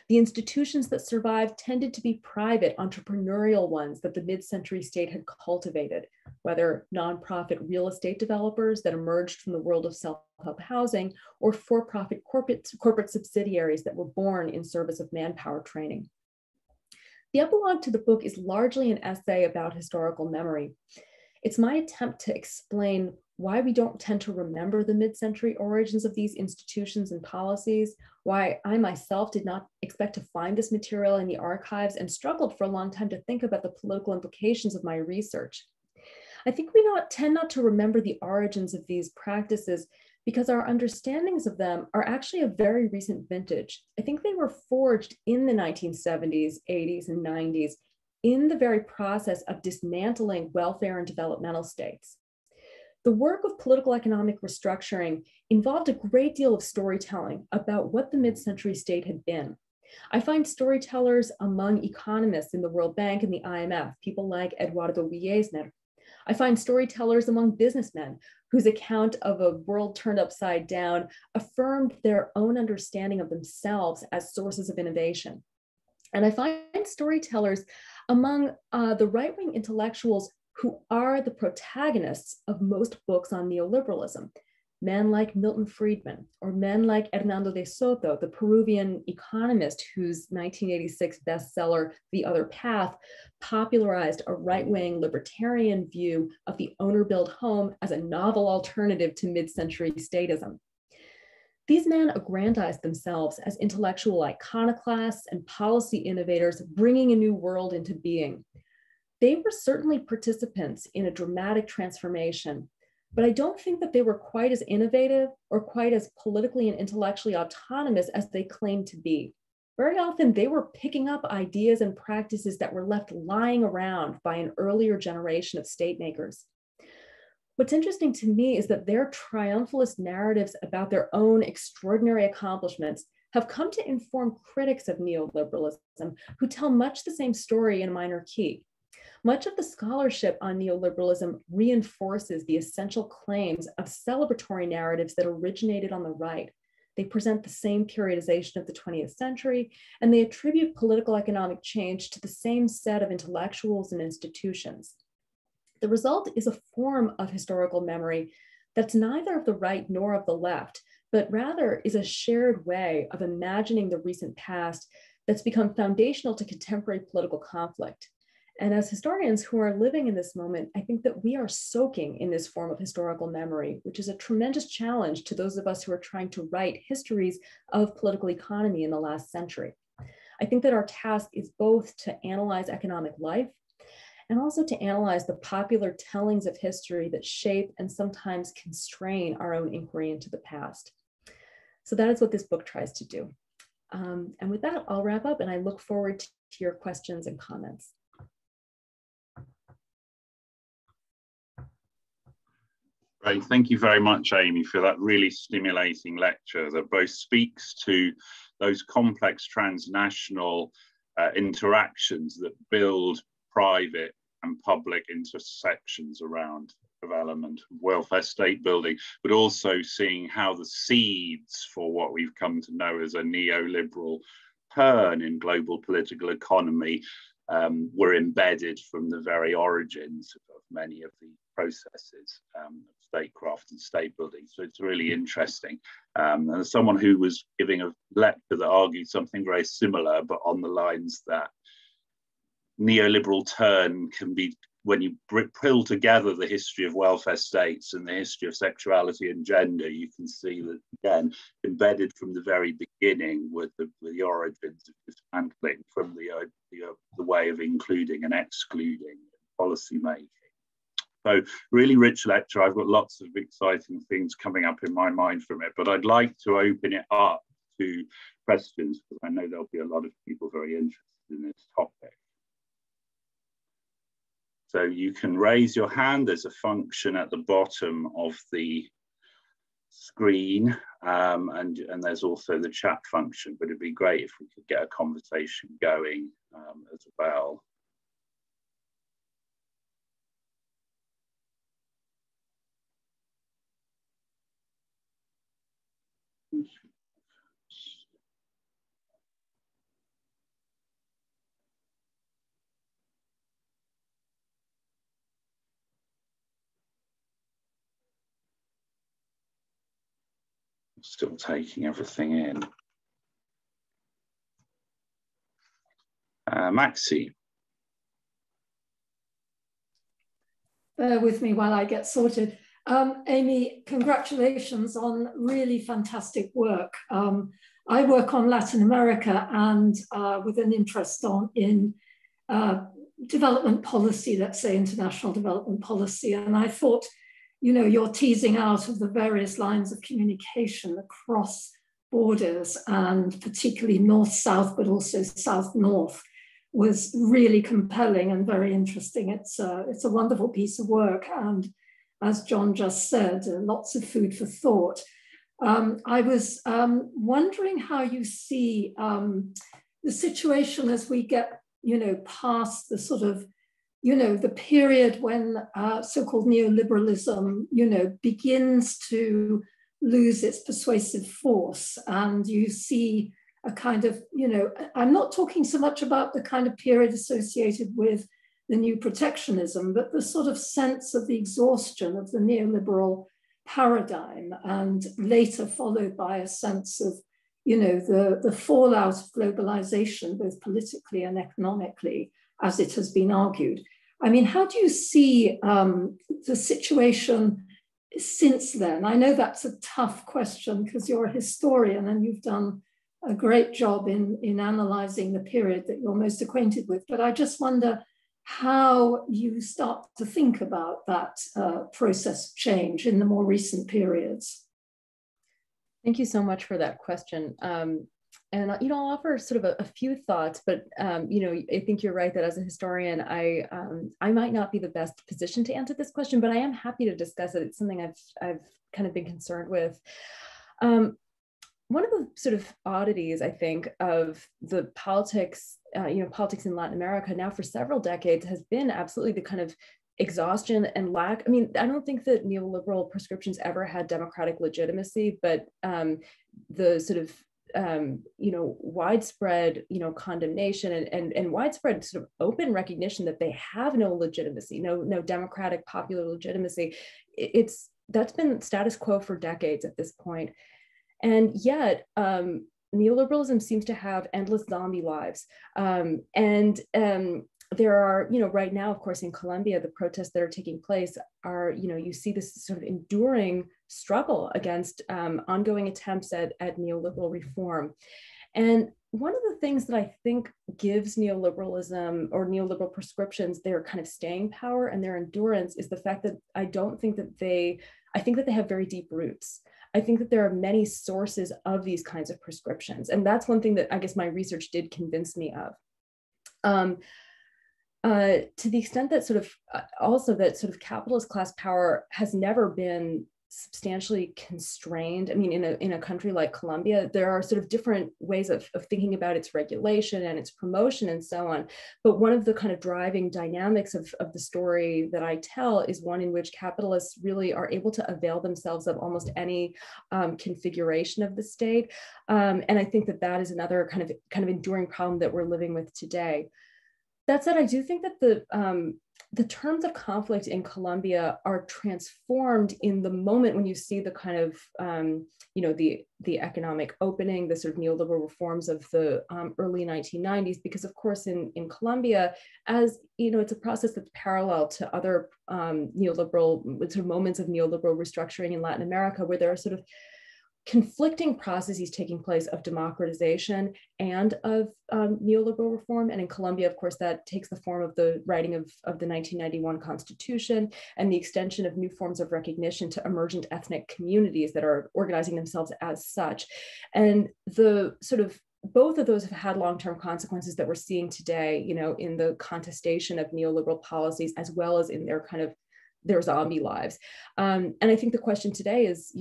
The institutions that survived tended to be private entrepreneurial ones that the mid-century state had cultivated, whether nonprofit real estate developers that emerged from the world of self-help housing or for-profit corporate subsidiaries that were born in service of manpower training. The epilogue to the book is largely an essay about historical memory. It's my attempt to explain why we don't tend to remember the mid-century origins of these institutions and policies, why I myself did not expect to find this material in the archives and struggled for a long time to think about the political implications of my research. I think we tend not to remember the origins of these practices because our understandings of them are actually a very recent vintage. I think they were forged in the 1970s, 80s, and 90s in the very process of dismantling welfare and developmental states. The work of political economic restructuring involved a great deal of storytelling about what the mid-century state had been. I find storytellers among economists in the World Bank and the IMF, people like Eduardo Wiesner. I find storytellers among businessmen whose account of a world turned upside down affirmed their own understanding of themselves as sources of innovation. And I find storytellers among the right-wing intellectuals who are the protagonists of most books on neoliberalism, men like Milton Friedman, or men like Hernando de Soto, the Peruvian economist whose 1986 bestseller, The Other Path, popularized a right-wing libertarian view of the owner-built home as a novel alternative to mid-century statism. These men aggrandized themselves as intellectual iconoclasts and policy innovators, bringing a new world into being. They were certainly participants in a dramatic transformation, but I don't think that they were quite as innovative or quite as politically and intellectually autonomous as they claimed to be. Very often, they were picking up ideas and practices that were left lying around by an earlier generation of state makers. What's interesting to me is that their triumphalist narratives about their own extraordinary accomplishments have come to inform critics of neoliberalism who tell much the same story in a minor key. Much of the scholarship on neoliberalism reinforces the essential claims of celebratory narratives that originated on the right. They present the same periodization of the 20th century, and they attribute political economic change to the same set of intellectuals and institutions. The result is a form of historical memory that's neither of the right nor of the left, but rather is a shared way of imagining the recent past that's become foundational to contemporary political conflict. And as historians who are living in this moment, I think that we are soaking in this form of historical memory, which is a tremendous challenge to those of us who are trying to write histories of political economy in the last century. I think that our task is both to analyze economic life and also to analyze the popular tellings of history that shape and sometimes constrain our own inquiry into the past. So that is what this book tries to do. And with that, I'll wrap up, and I look forward to your questions and comments. Great, thank you very much, Amy, for that really stimulating lecture that both speaks to those complex transnational interactions that build private and public intersections around development, welfare state building, but also seeing how the seeds for what we've come to know as a neoliberal turn in global political economy were embedded from the very origins of many of the processes of statecraft and state building. So it's really interesting. And as someone who was giving a lecture that argued something very similar, but on the lines that neoliberal turn can be when you pull together the history of welfare states and the history of sexuality and gender, you can see that, again, embedded from the very beginning with the origins of dismantling from the way of including and excluding policy making. So really rich lecture. I've got lots of exciting things coming up in my mind from it, but I'd like to open it up to questions because I know there'll be a lot of people very interested in this topic. So you can raise your hand. There's a function at the bottom of the screen, and there's also the chat function, but it'd be great if we could get a conversation going as well. Still taking everything in. Maxi. Bear with me while I get sorted. Amy, congratulations on really fantastic work. I work on Latin America and with an interest in development policy, let's say international development policy. And I thought, you know, your teasing out of the various lines of communication across borders and particularly north-south, but also south-north was really compelling and very interesting. It's a wonderful piece of work. And as John just said, lots of food for thought. I was wondering how you see the situation as we get, you know, past the sort of, you know, the period when so-called neoliberalism, you know, begins to lose its persuasive force. And you see a kind of, you know, I'm not talking so much about the kind of period associated with the new protectionism, but the sort of sense of the exhaustion of the neoliberal paradigm, and later followed by a sense of, you know, the fallout of globalization, both politically and economically, as it has been argued. I mean, how do you see the situation since then? I know that's a tough question because you're a historian and you've done a great job in analyzing the period that you're most acquainted with, but I just wonder how you start to think about that process of change in the more recent periods. Thank you so much for that question. And you know, I'll offer sort of a few thoughts, but you know, I think you're right that as a historian, I might not be the best position to answer this question, but I am happy to discuss it. It's something I've kind of been concerned with. One of the sort of oddities, I think, of the politics, you know, politics in Latin America now for several decades has been absolutely the kind of exhaustion and lack. I mean, I don't think that neoliberal prescriptions ever had democratic legitimacy, but the sort of you know, widespread, you know, condemnation and widespread sort of open recognition that they have no legitimacy, no democratic popular legitimacy. That's been status quo for decades at this point. And yet, neoliberalism seems to have endless zombie lives. There are, you know, right now, of course, in Colombia, the protests that are taking place are, you know, you see this sort of enduring struggle against ongoing attempts at neoliberal reform. And one of the things that I think gives neoliberalism or neoliberal prescriptions their kind of staying power and their endurance is the fact that I think that they have very deep roots. I think that there are many sources of these kinds of prescriptions. And that's one thing that I guess my research did convince me of. To the extent that sort of also that sort of capitalist class power has never been substantially constrained. I mean, in a country like Colombia, there are sort of different ways of thinking about its regulation and its promotion and so on. But one of the kind of driving dynamics of the story that I tell is one in which capitalists really are able to avail themselves of almost any configuration of the state. And I think that that is another kind of enduring problem that we're living with today. That said, I do think that the terms of conflict in Colombia are transformed in the moment when you see the kind of, the economic opening, the sort of neoliberal reforms of the early 1990s, because of course in Colombia, as it's a process that's parallel to other neoliberal sort of moments of neoliberal restructuring in Latin America, where there are sort of conflicting processes taking place of democratization and of neoliberal reform. And in Colombia, of course, that takes the form of the writing of the 1991 Constitution and the extension of new forms of recognition to emergent ethnic communities that are organizing themselves as such. And the sort of both of those have had long-term consequences that we're seeing today, in the contestation of neoliberal policies, as well as in their kind of their zombie lives. And I think the question today is,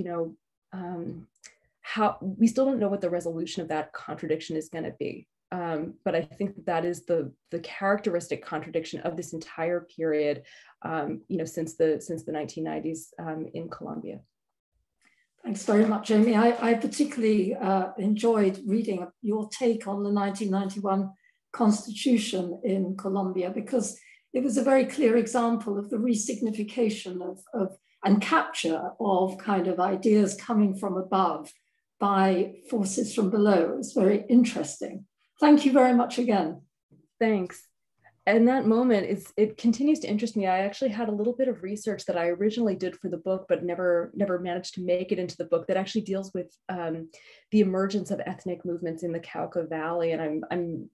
how we still don't know what the resolution of that contradiction is going to be. But I think that is the characteristic contradiction of this entire period, since the 1990s in Colombia. Thanks very much, Amy. I particularly enjoyed reading your take on the 1991 Constitution in Colombia, because it was a very clear example of the resignification of and capture of kind of ideas coming from above by forces from below. It's very interesting. Thank you very much again. Thanks. And that moment it continues to interest me. I actually had a little bit of research that I originally did for the book, but never managed to make it into the book, that actually deals with the emergence of ethnic movements in the Cauca Valley. And I'm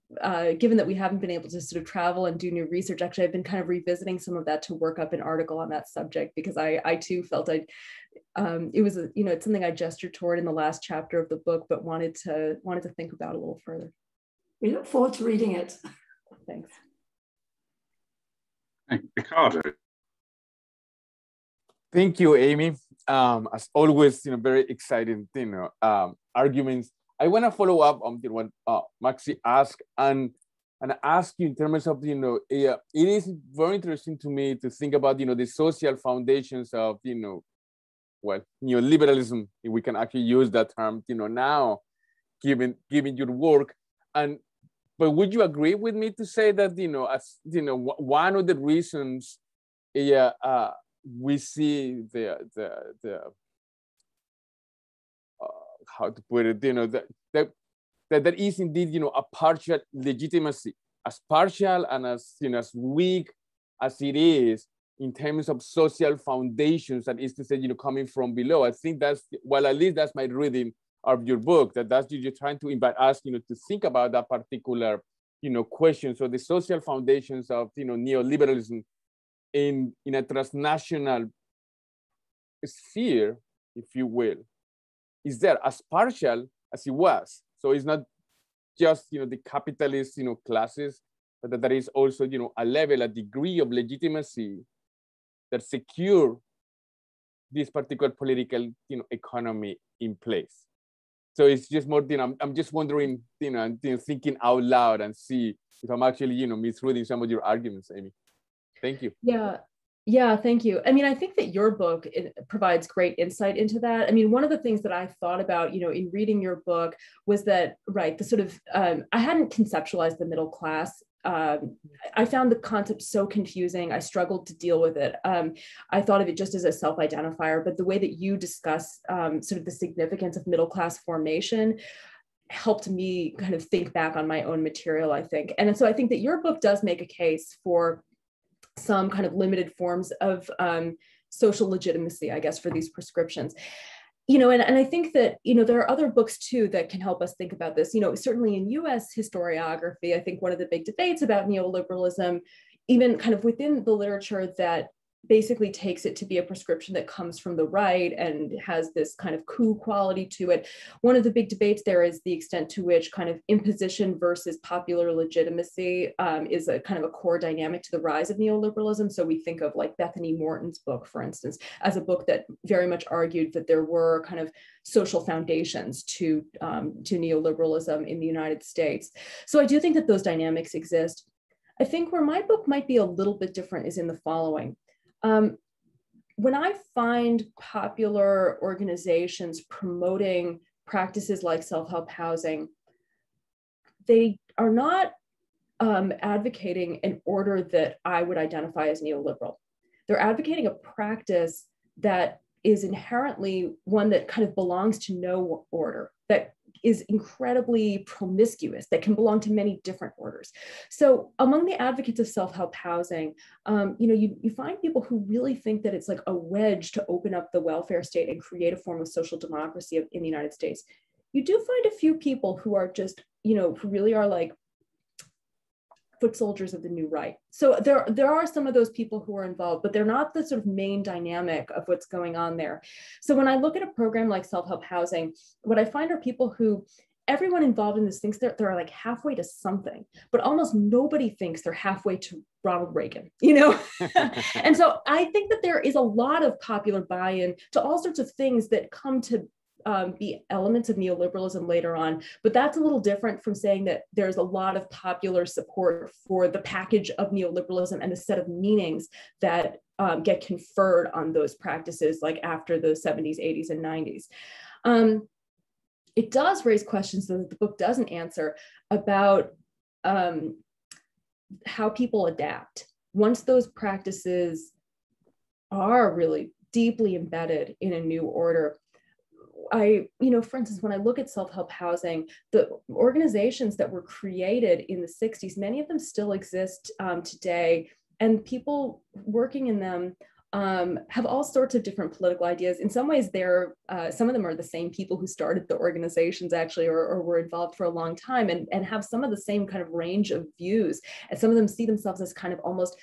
given that we haven't been able to sort of travel and do new research, actually I've been kind of revisiting some of that to work up an article on that subject, because I too felt it was it's something I gestured toward in the last chapter of the book, but wanted to think about a little further. We look forward to reading it. Thanks. Ricardo. Thank you, Amy. As always, very exciting, arguments. I want to follow up on what Maxi asked and ask you in terms of, it is very interesting to me to think about, the social foundations of, neoliberalism, if we can actually use that term, now, given your work. But would you agree with me to say that, as one of the reasons, we see the how to put it, that is indeed, a partial legitimacy, as partial and as as weak as it is in terms of social foundations, that is to say, coming from below. I think that's, well, at least that's my reading of your book, that's you're trying to invite us, to think about that particular, question. So the social foundations of, neoliberalism in a transnational sphere, if you will, is there as partial as it was. So it's not just, the capitalist, classes, but that there is also, a level, a degree of legitimacy that secure this particular political, economy in place. So it's just more, I'm just wondering, thinking out loud and see if I'm actually, misreading some of your arguments, Amy. Thank you. Yeah, thank you. I mean, I think that your book provides great insight into that. I mean, one of the things that I thought about, in reading your book was that, right, the sort of, I hadn't conceptualized the middle class. I found the concept so confusing. I struggled to deal with it. I thought of it just as a self-identifier, but the way that you discuss sort of the significance of middle class formation helped me kind of think back on my own material, I think. And so I think that your book does make a case for some kind of limited forms of social legitimacy, I guess, for these prescriptions. And I think that, there are other books too that can help us think about this. Certainly in US historiography, I think one of the big debates about neoliberalism, even kind of within the literature that basically takes it to be a prescription that comes from the right and has this kind of coup quality to it. One of the big debates there is the extent to which kind of imposition versus popular legitimacy is a kind of a core dynamic to the rise of neoliberalism. So we think of like Bethany Morton's book, for instance, as a book that very much argued that there were kind of social foundations to neoliberalism in the United States. So I do think that those dynamics exist. I think where my book might be a little bit different is in the following. When I find popular organizations promoting practices like self-help housing, they are not advocating an order that I would identify as neoliberal. They're advocating a practice that is inherently one that kind of belongs to no order, that is incredibly promiscuous, that can belong to many different orders. So among the advocates of self-help housing, you find people who really think that it's like a wedge to open up the welfare state and create a form of social democracy in the United States. You do find a few people who are just, who really are like foot soldiers of the new right. So there are some of those people who are involved, but they're not the sort of main dynamic of what's going on there. So when I look at a program like self-help housing, what I find are people who, everyone involved in this thinks they're like halfway to something, but almost nobody thinks they're halfway to Ronald Reagan, And so I think that there is a lot of popular buy-in to all sorts of things that come to be elements of neoliberalism later on, but that's a little different from saying that there's a lot of popular support for the package of neoliberalism and the set of meanings that get conferred on those practices, like after the 70s, 80s, and 90s. It does raise questions that the book doesn't answer about how people adapt once those practices are really deeply embedded in a new order. For instance, when I look at self-help housing, the organizations that were created in the 60s, many of them still exist today, and people working in them have all sorts of different political ideas. In some ways, some of them are the same people who started the organizations actually, or were involved for a long time, and have some of the same kind of range of views. And some of them see themselves as kind of almost,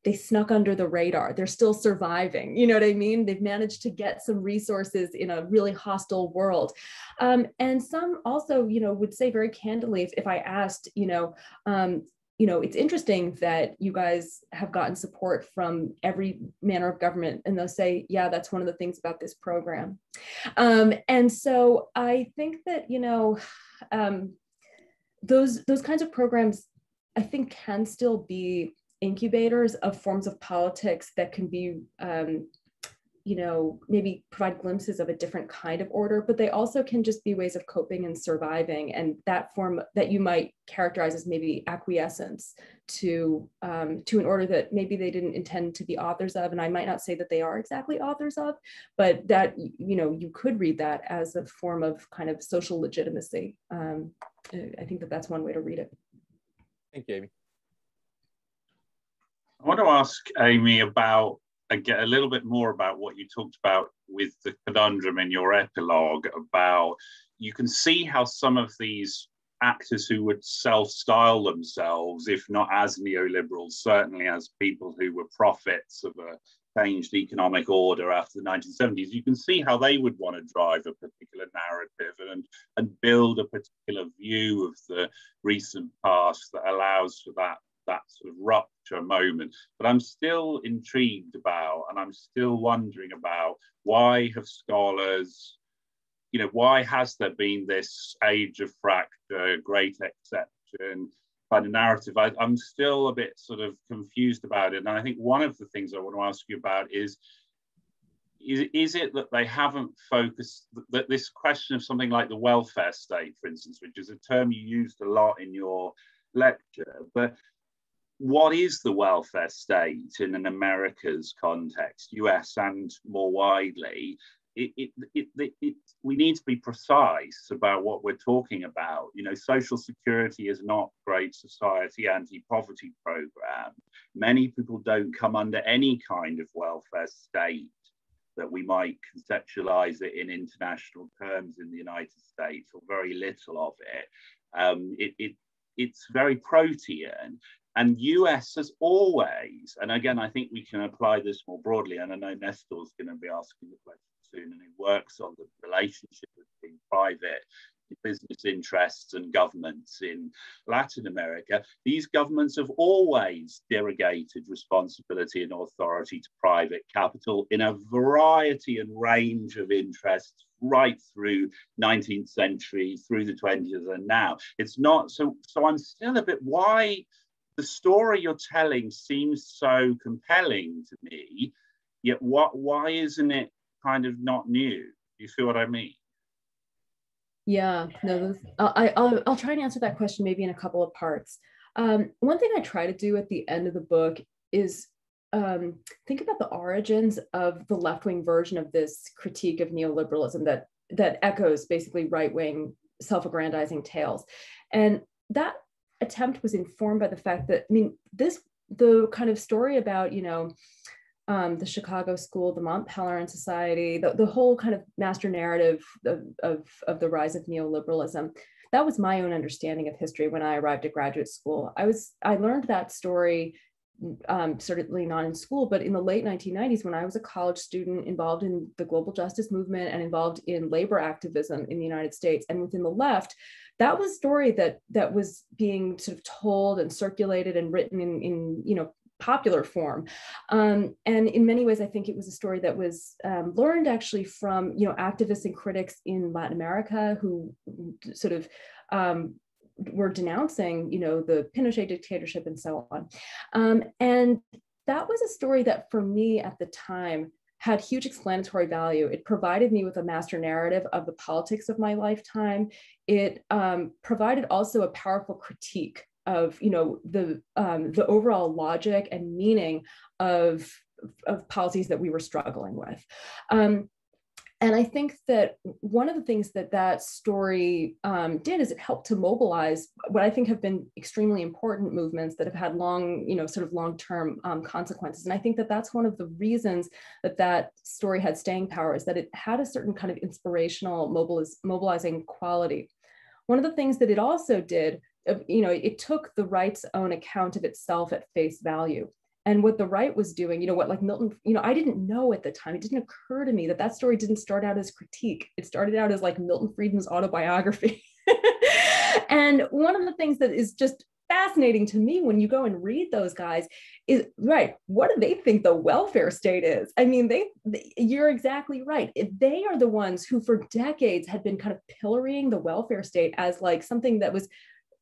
they snuck under the radar. They're still surviving. You know what I mean? They've managed to get some resources in a really hostile world. And some also, would say very candidly, if I asked, it's interesting that you guys have gotten support from every manner of government, and they'll say, yeah, that's one of the things about this program. And so I think that, those kinds of programs, I think, can still be incubators of forms of politics that can be, maybe provide glimpses of a different kind of order, but they also can just be ways of coping and surviving. And that form that you might characterize as maybe acquiescence to an order that maybe they didn't intend to be authors of. And I might not say that they are exactly authors of, but that, you could read that as a form of kind of social legitimacy. I think that that's one way to read it. Thank you, Amy. I want to ask Amy about, get a little bit more about what you talked about with the conundrum in your epilogue about, you can see how some of these actors who would self-style themselves, if not as neoliberals, certainly as people who were prophets of a changed economic order after the 1970s, you can see how they would want to drive a particular narrative and build a particular view of the recent past that allows for that sort of rupture moment. But I'm still intrigued about, and I'm still wondering about, why have scholars, why has there been this age of fracture, great exception kind of narrative? I'm still a bit sort of confused about it. And I think one of the things I want to ask you about is it that they haven't focused, that this question of something like the welfare state, for instance, which is a term you used a lot in your lecture, but what is the welfare state in an America's context, US and more widely? We need to be precise about what we're talking about. Social security is not Great Society anti-poverty program. Many people don't come under any kind of welfare state that we might conceptualize it in international terms in the United States, or very little of it. It's very protean. And US has always, and again, I think we can apply this more broadly, and I know Nestor's going to be asking the question soon, and he works on the relationship between private business interests and governments in Latin America. These governments have always delegated responsibility and authority to private capital in a variety and range of interests, right through 19th century, through the 20s, and now. It's not, so I'm still a bit, why the story you're telling seems so compelling to me, yet why isn't it kind of not new? Do you see what I mean? Yeah, no, I'll try and answer that question maybe in a couple of parts. One thing I try to do at the end of the book is think about the origins of the left-wing version of this critique of neoliberalism that echoes basically right-wing self-aggrandizing tales. And that attempt was informed by the fact that, I mean, the kind of story about, you know, the Chicago School, the Mont Pelerin Society, the whole kind of master narrative of the rise of neoliberalism. That was my own understanding of history when I arrived at graduate school. I learned that story, certainly not in school, but in the late 1990s when I was a college student involved in the global justice movement and involved in labor activism in the United States and within the left. That was a story that was being sort of told and circulated and written in you know, popular form. And in many ways, I think it was a story that was learned actually from, you know, activists and critics in Latin America who sort of were denouncing, you know, the Pinochet dictatorship and so on. And that was a story that for me at the time had huge explanatory value. It provided me with a master narrative of the politics of my lifetime. It provided also a powerful critique of, you know, the overall logic and meaning of policies that we were struggling with. And I think that one of the things that story did is it helped to mobilize what I think have been extremely important movements that have had long, you know, sort of long-term consequences. And I think that that's one of the reasons that story had staying power, is that it had a certain kind of inspirational mobilizing quality. One of the things that it also did, you know, it took the right's own account of itself at face value. And what the right was doing, you know, what like Milton, you know, I didn't know at the time, it didn't occur to me that story didn't start out as critique. It started out as like Milton Friedman's autobiography. And one of the things that is just fascinating to me when you go and read those guys is, right, what do they think the welfare state is? I mean, you're exactly right. They are the ones who for decades had been kind of pillorying the welfare state as like something that was,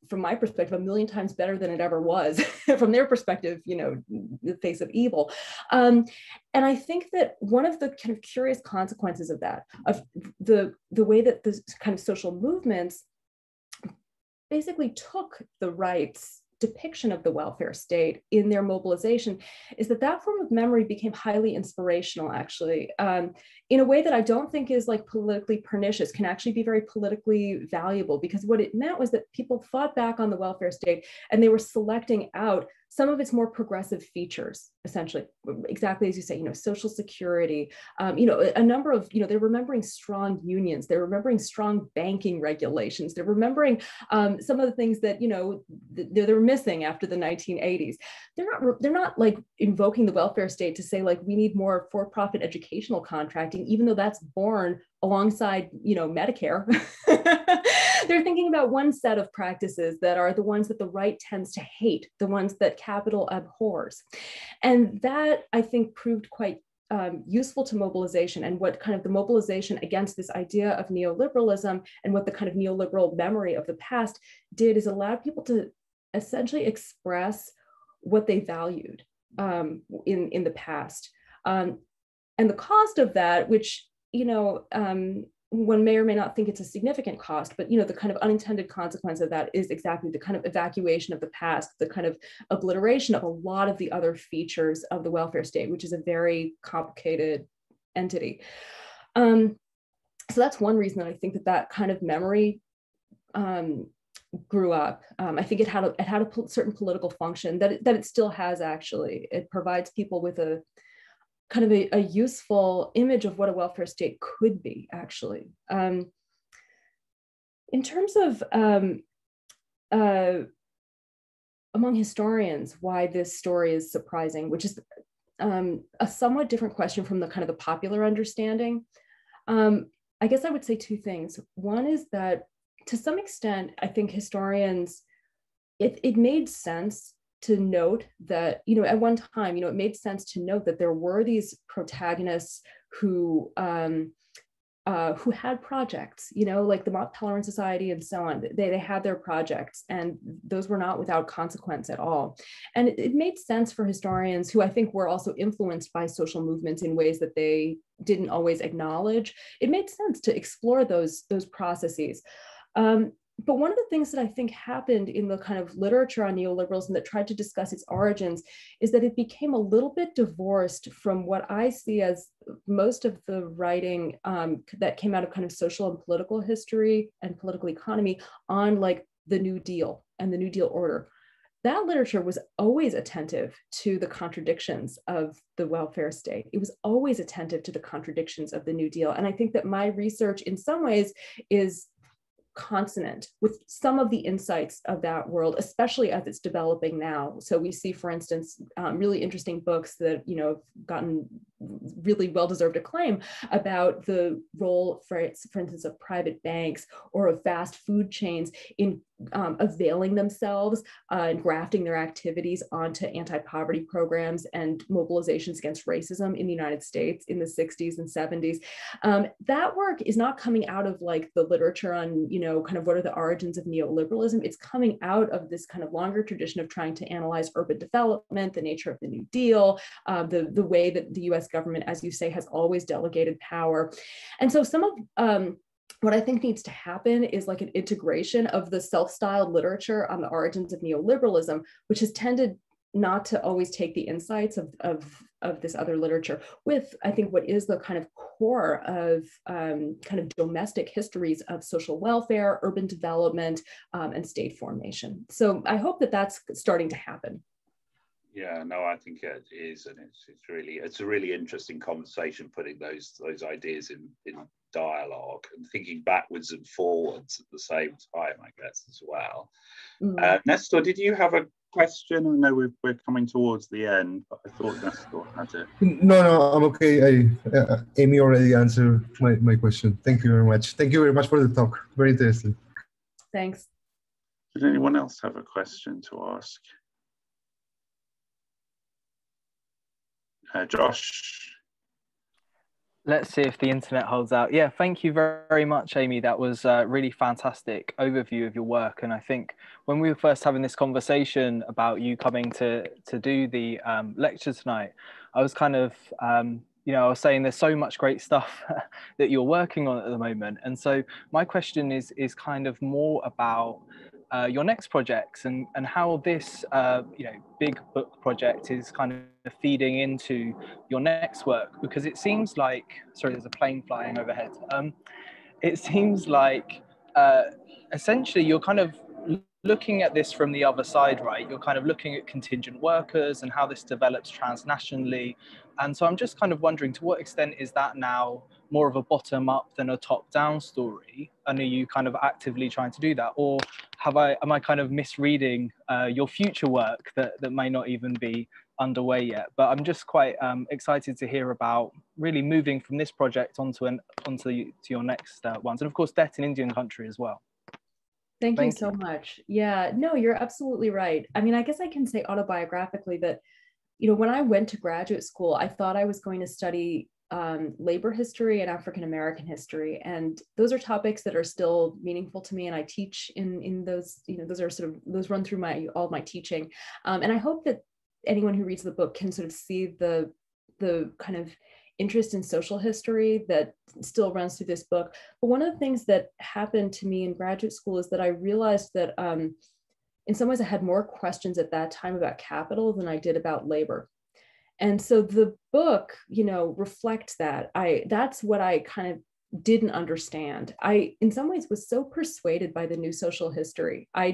from my perspective, 1,000,000 times better than it ever was. From their perspective, you know, the face of evil. And I think that one of the kind of curious consequences of that, of the way that the kind of social movements basically took the right's depiction of the welfare state in their mobilization, is that form of memory became highly inspirational, actually, in a way that I don't think is like politically pernicious, can actually be very politically valuable, because what it meant was that people thought back on the welfare state and they were selecting out some of its more progressive features, essentially, exactly as you say, you know, social security, you know, a number of, you know, they're remembering strong unions, they're remembering strong banking regulations, they're remembering some of the things that, you know, they're missing after the 1980s. They're not like invoking the welfare state to say like, we need more for-profit educational contracting, even though that's born alongside, you know, Medicare. They're thinking about one set of practices that are the ones that the right tends to hate, the ones that capital abhors. And that, I think, proved quite useful to mobilization, and what kind of the mobilization against this idea of neoliberalism and what the kind of neoliberal memory of the past did is allow people to essentially express what they valued in the past. And the cost of that, which, you know, one may or may not think it's a significant cost, but, you know, the kind of unintended consequence of that is exactly the kind of evacuation of the past, the kind of obliteration of a lot of the other features of the welfare state, which is a very complicated entity. So that's one reason that I think that kind of memory grew up. I think it had a certain political function that it still has, actually. It provides people with a kind of a useful image of what a welfare state could be, actually. In terms of among historians, why this story is surprising, which is a somewhat different question from the kind of the popular understanding. I guess I would say two things. One is that to some extent, I think historians, it made sense to note that, you know, at one time, you know, it made sense to note that there were these protagonists who had projects, you know, like the Mont Pelerin Society and so on. They had their projects, and those were not without consequence at all. And it made sense for historians, who I think were also influenced by social movements in ways that they didn't always acknowledge. It made sense to explore those processes. but one of the things that I think happened in the kind of literature on neoliberalism that tried to discuss its origins is that it became a little bit divorced from what I see as most of the writing that came out of kind of social and political history and political economy on like the New Deal and the New Deal order. That literature was always attentive to the contradictions of the welfare state. It was always attentive to the contradictions of the New Deal. And I think that my research in some ways is consonant with some of the insights of that world, especially as it's developing now. So we see, for instance, really interesting books that, you know, have gotten really well-deserved acclaim about the role, for instance, of private banks or of fast food chains in availing themselves and grafting their activities onto anti-poverty programs and mobilizations against racism in the United States in the 60s and 70s. That work is not coming out of like the literature on, you know, kind of what are the origins of neoliberalism. It's coming out of this kind of longer tradition of trying to analyze urban development, the nature of the New Deal, the way that the US government, as you say, has always delegated power. And so some of what I think needs to happen is like an integration of the self-styled literature on the origins of neoliberalism, which has tended not to always take the insights of this other literature with, I think, what is the kind of core of kind of domestic histories of social welfare, urban development, and state formation. So I hope that that's starting to happen. Yeah, no, I think it is, and it's a really interesting conversation, putting those ideas in dialogue and thinking backwards and forwards at the same time, I guess, as well. Nestor, did you have a question? I know we're coming towards the end, but I thought Nestor had it. No, I'm okay. Amy already answered my question. Thank you very much. Thank you very much for the talk. Very interesting. Thanks. Did anyone else have a question to ask? Josh? Let's see if the internet holds out. Yeah, thank you very much, Amy. That was a really fantastic overview of your work. And I think when we were first having this conversation about you coming to do the lecture tonight, I was kind of, you know, I was saying there's so much great stuff that you're working on at the moment. And so my question is kind of more about your next projects and how this you know, big book project is kind of feeding into your next work, because it seems like, sorry, there's a plane flying overhead. It seems like essentially you're kind of looking at this from the other side, right? You're kind of looking at contingent workers and how this develops transnationally. And so I'm just kind of wondering, to what extent is that now more of a bottom-up than a top-down story? And are you kind of actively trying to do that? Or am I kind of misreading your future work that may not even be underway yet? But I'm just quite excited to hear about really moving from this project onto your next ones. And of course, Debt in Indian Country as well. Thank you so much. Yeah, no, you're absolutely right. I mean, I guess I can say autobiographically that, you know, when I went to graduate school, I thought I was going to study labor history and African-American history. And those are topics that are still meaningful to me. And I teach in those, you know, those are sort of, those run through all my teaching. And I hope that anyone who reads the book can sort of see the kind of interest in social history that still runs through this book. But one of the things that happened to me in graduate school is that I realized that in some ways I had more questions at that time about capital than I did about labor. And so the book, you know, reflects that. That's what I kind of didn't understand. I, in some ways, was so persuaded by the new social history. I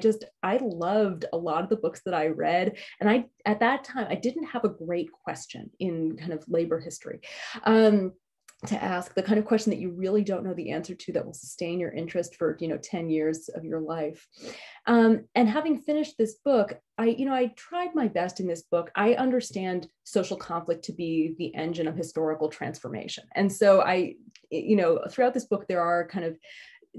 loved a lot of the books that I read. And at that time, I didn't have a great question in kind of labor history to ask, the kind of question that you really don't know the answer to that will sustain your interest for, you know, 10 years of your life. And having finished this book, I tried my best in this book. I understand social conflict to be the engine of historical transformation. And so throughout this book,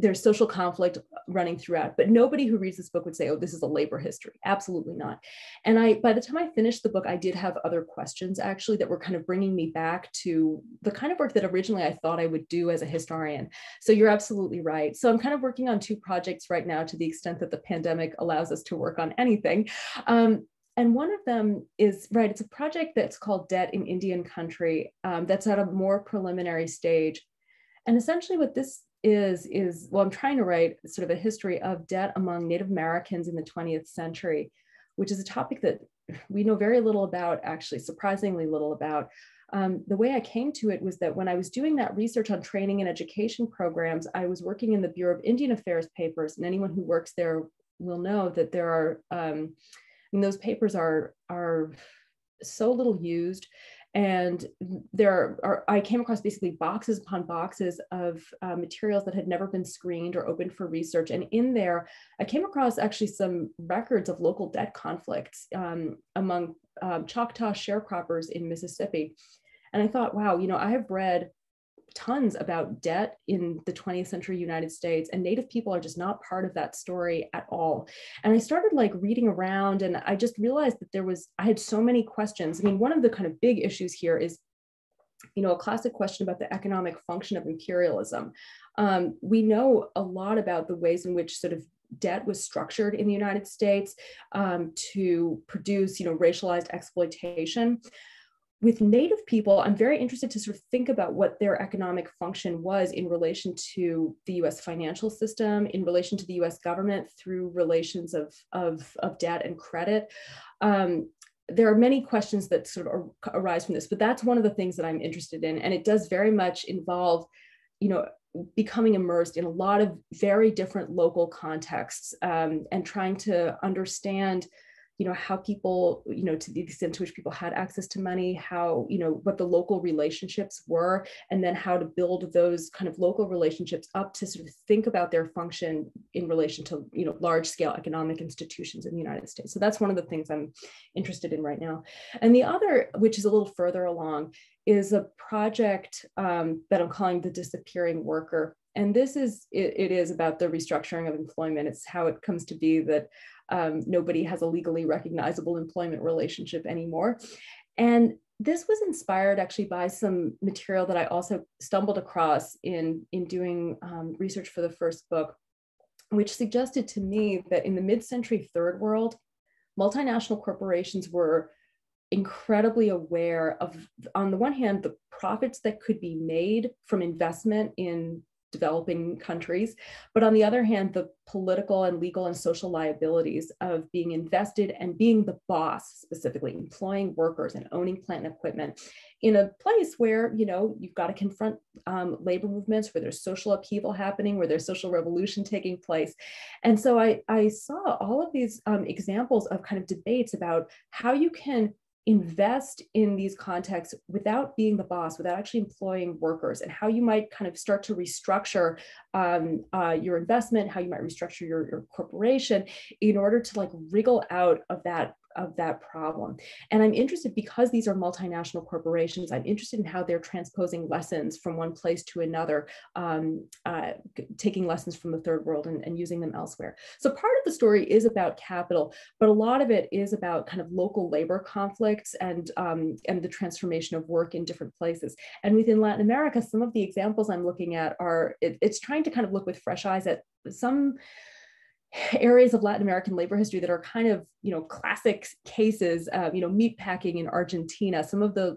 there's social conflict running throughout, but nobody who reads this book would say, oh, this is a labor history. Absolutely not. And by the time I finished the book, I did have other questions actually that were kind of bringing me back to the kind of work that originally I thought I would do as a historian. So you're absolutely right. So I'm kind of working on two projects right now to the extent that the pandemic allows us to work on anything. And one of them is, it's a project that's called Debt in Indian Country that's at a more preliminary stage. And essentially what this well, I'm trying to write sort of a history of debt among Native Americans in the 20th century, which is a topic that we know very little about, actually, surprisingly little about. The way I came to it was that when I was doing that research on training and education programs, I was working in the Bureau of Indian Affairs papers, and anyone who works there will know that there are, I mean, those papers are so little used. And I came across basically boxes upon boxes of materials that had never been screened or opened for research. And in there, I came across actually some records of local debt conflicts among Choctaw sharecroppers in Mississippi. And I thought, wow, I have read tons about debt in the 20th century United States, and Native people are just not part of that story at all. And I started like reading around, and I just realized that I had so many questions. I mean, one of the kind of big issues here is, a classic question about the economic function of imperialism. We know a lot about the ways in which sort of debt was structured in the United States to produce, racialized exploitation. With Native people, I'm very interested to sort of think about what their economic function was in relation to the US financial system, in relation to the US government through relations of debt and credit. There are many questions that sort of arise from this, but that's one of the things that I'm interested in. And it does very much involve, becoming immersed in a lot of very different local contexts and trying to understand how people, to the extent to which people had access to money, how, what the local relationships were, and then how to build those kind of local relationships up to sort of think about their function in relation to, large scale economic institutions in the United States. So that's one of the things I'm interested in right now. And the other, which is a little further along, is a project that I'm calling The Disappearing Worker. And this is, it is about the restructuring of employment. It's how it comes to be that nobody has a legally recognizable employment relationship anymore. And this was inspired actually by some material that I also stumbled across in doing research for the first book, which suggested to me that in the mid-century Third World, multinational corporations were incredibly aware of, on the one hand, the profits that could be made from investment in developing countries, but on the other hand, the political and legal and social liabilities of being invested and being the boss, specifically employing workers and owning plant and equipment in a place where, you've got to confront labor movements, where there's social upheaval happening, where there's social revolution taking place. And so I saw all of these examples of kind of debates about how you can invest in these contexts without being the boss, without actually employing workers, and how you might kind of start to restructure your investment, how you might restructure your corporation in order to like wriggle out of that problem. And I'm interested, because these are multinational corporations, I'm interested in how they're transposing lessons from one place to another, taking lessons from the Third World and using them elsewhere. So part of the story is about capital, but a lot of it is about kind of local labor conflicts and the transformation of work in different places. And within Latin America, some of the examples I'm looking at are, it's trying to kind of look with fresh eyes at some areas of Latin American labor history that are kind of, classic cases, meatpacking in Argentina. Some of the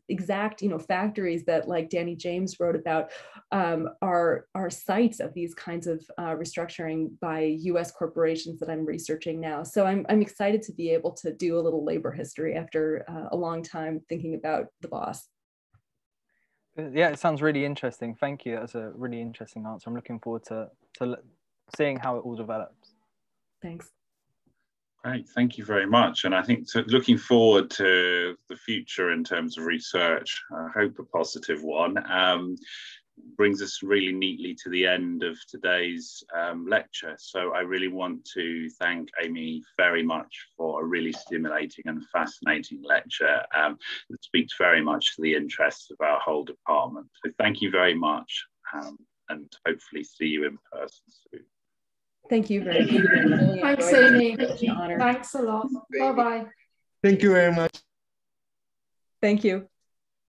exact, factories that like Danny James wrote about are sites of these kinds of restructuring by US corporations that I'm researching now. So I'm excited to be able to do a little labor history after a long time thinking about the boss. Yeah, it sounds really interesting. Thank you. That's a really interesting answer. I'm looking forward to seeing how it all develops. Thanks. Great, thank you very much. And I think looking forward to the future in terms of research, I hope a positive one, brings us really neatly to the end of today's lecture. So I really want to thank Amy very much for a really stimulating and fascinating lecture that speaks very much to the interests of our whole department. So thank you very much, and hopefully see you in person soon. Thank you very much. Really Thanks, Amy. An honor. Thanks a lot. Bye-bye. Thank you very much. Thank you.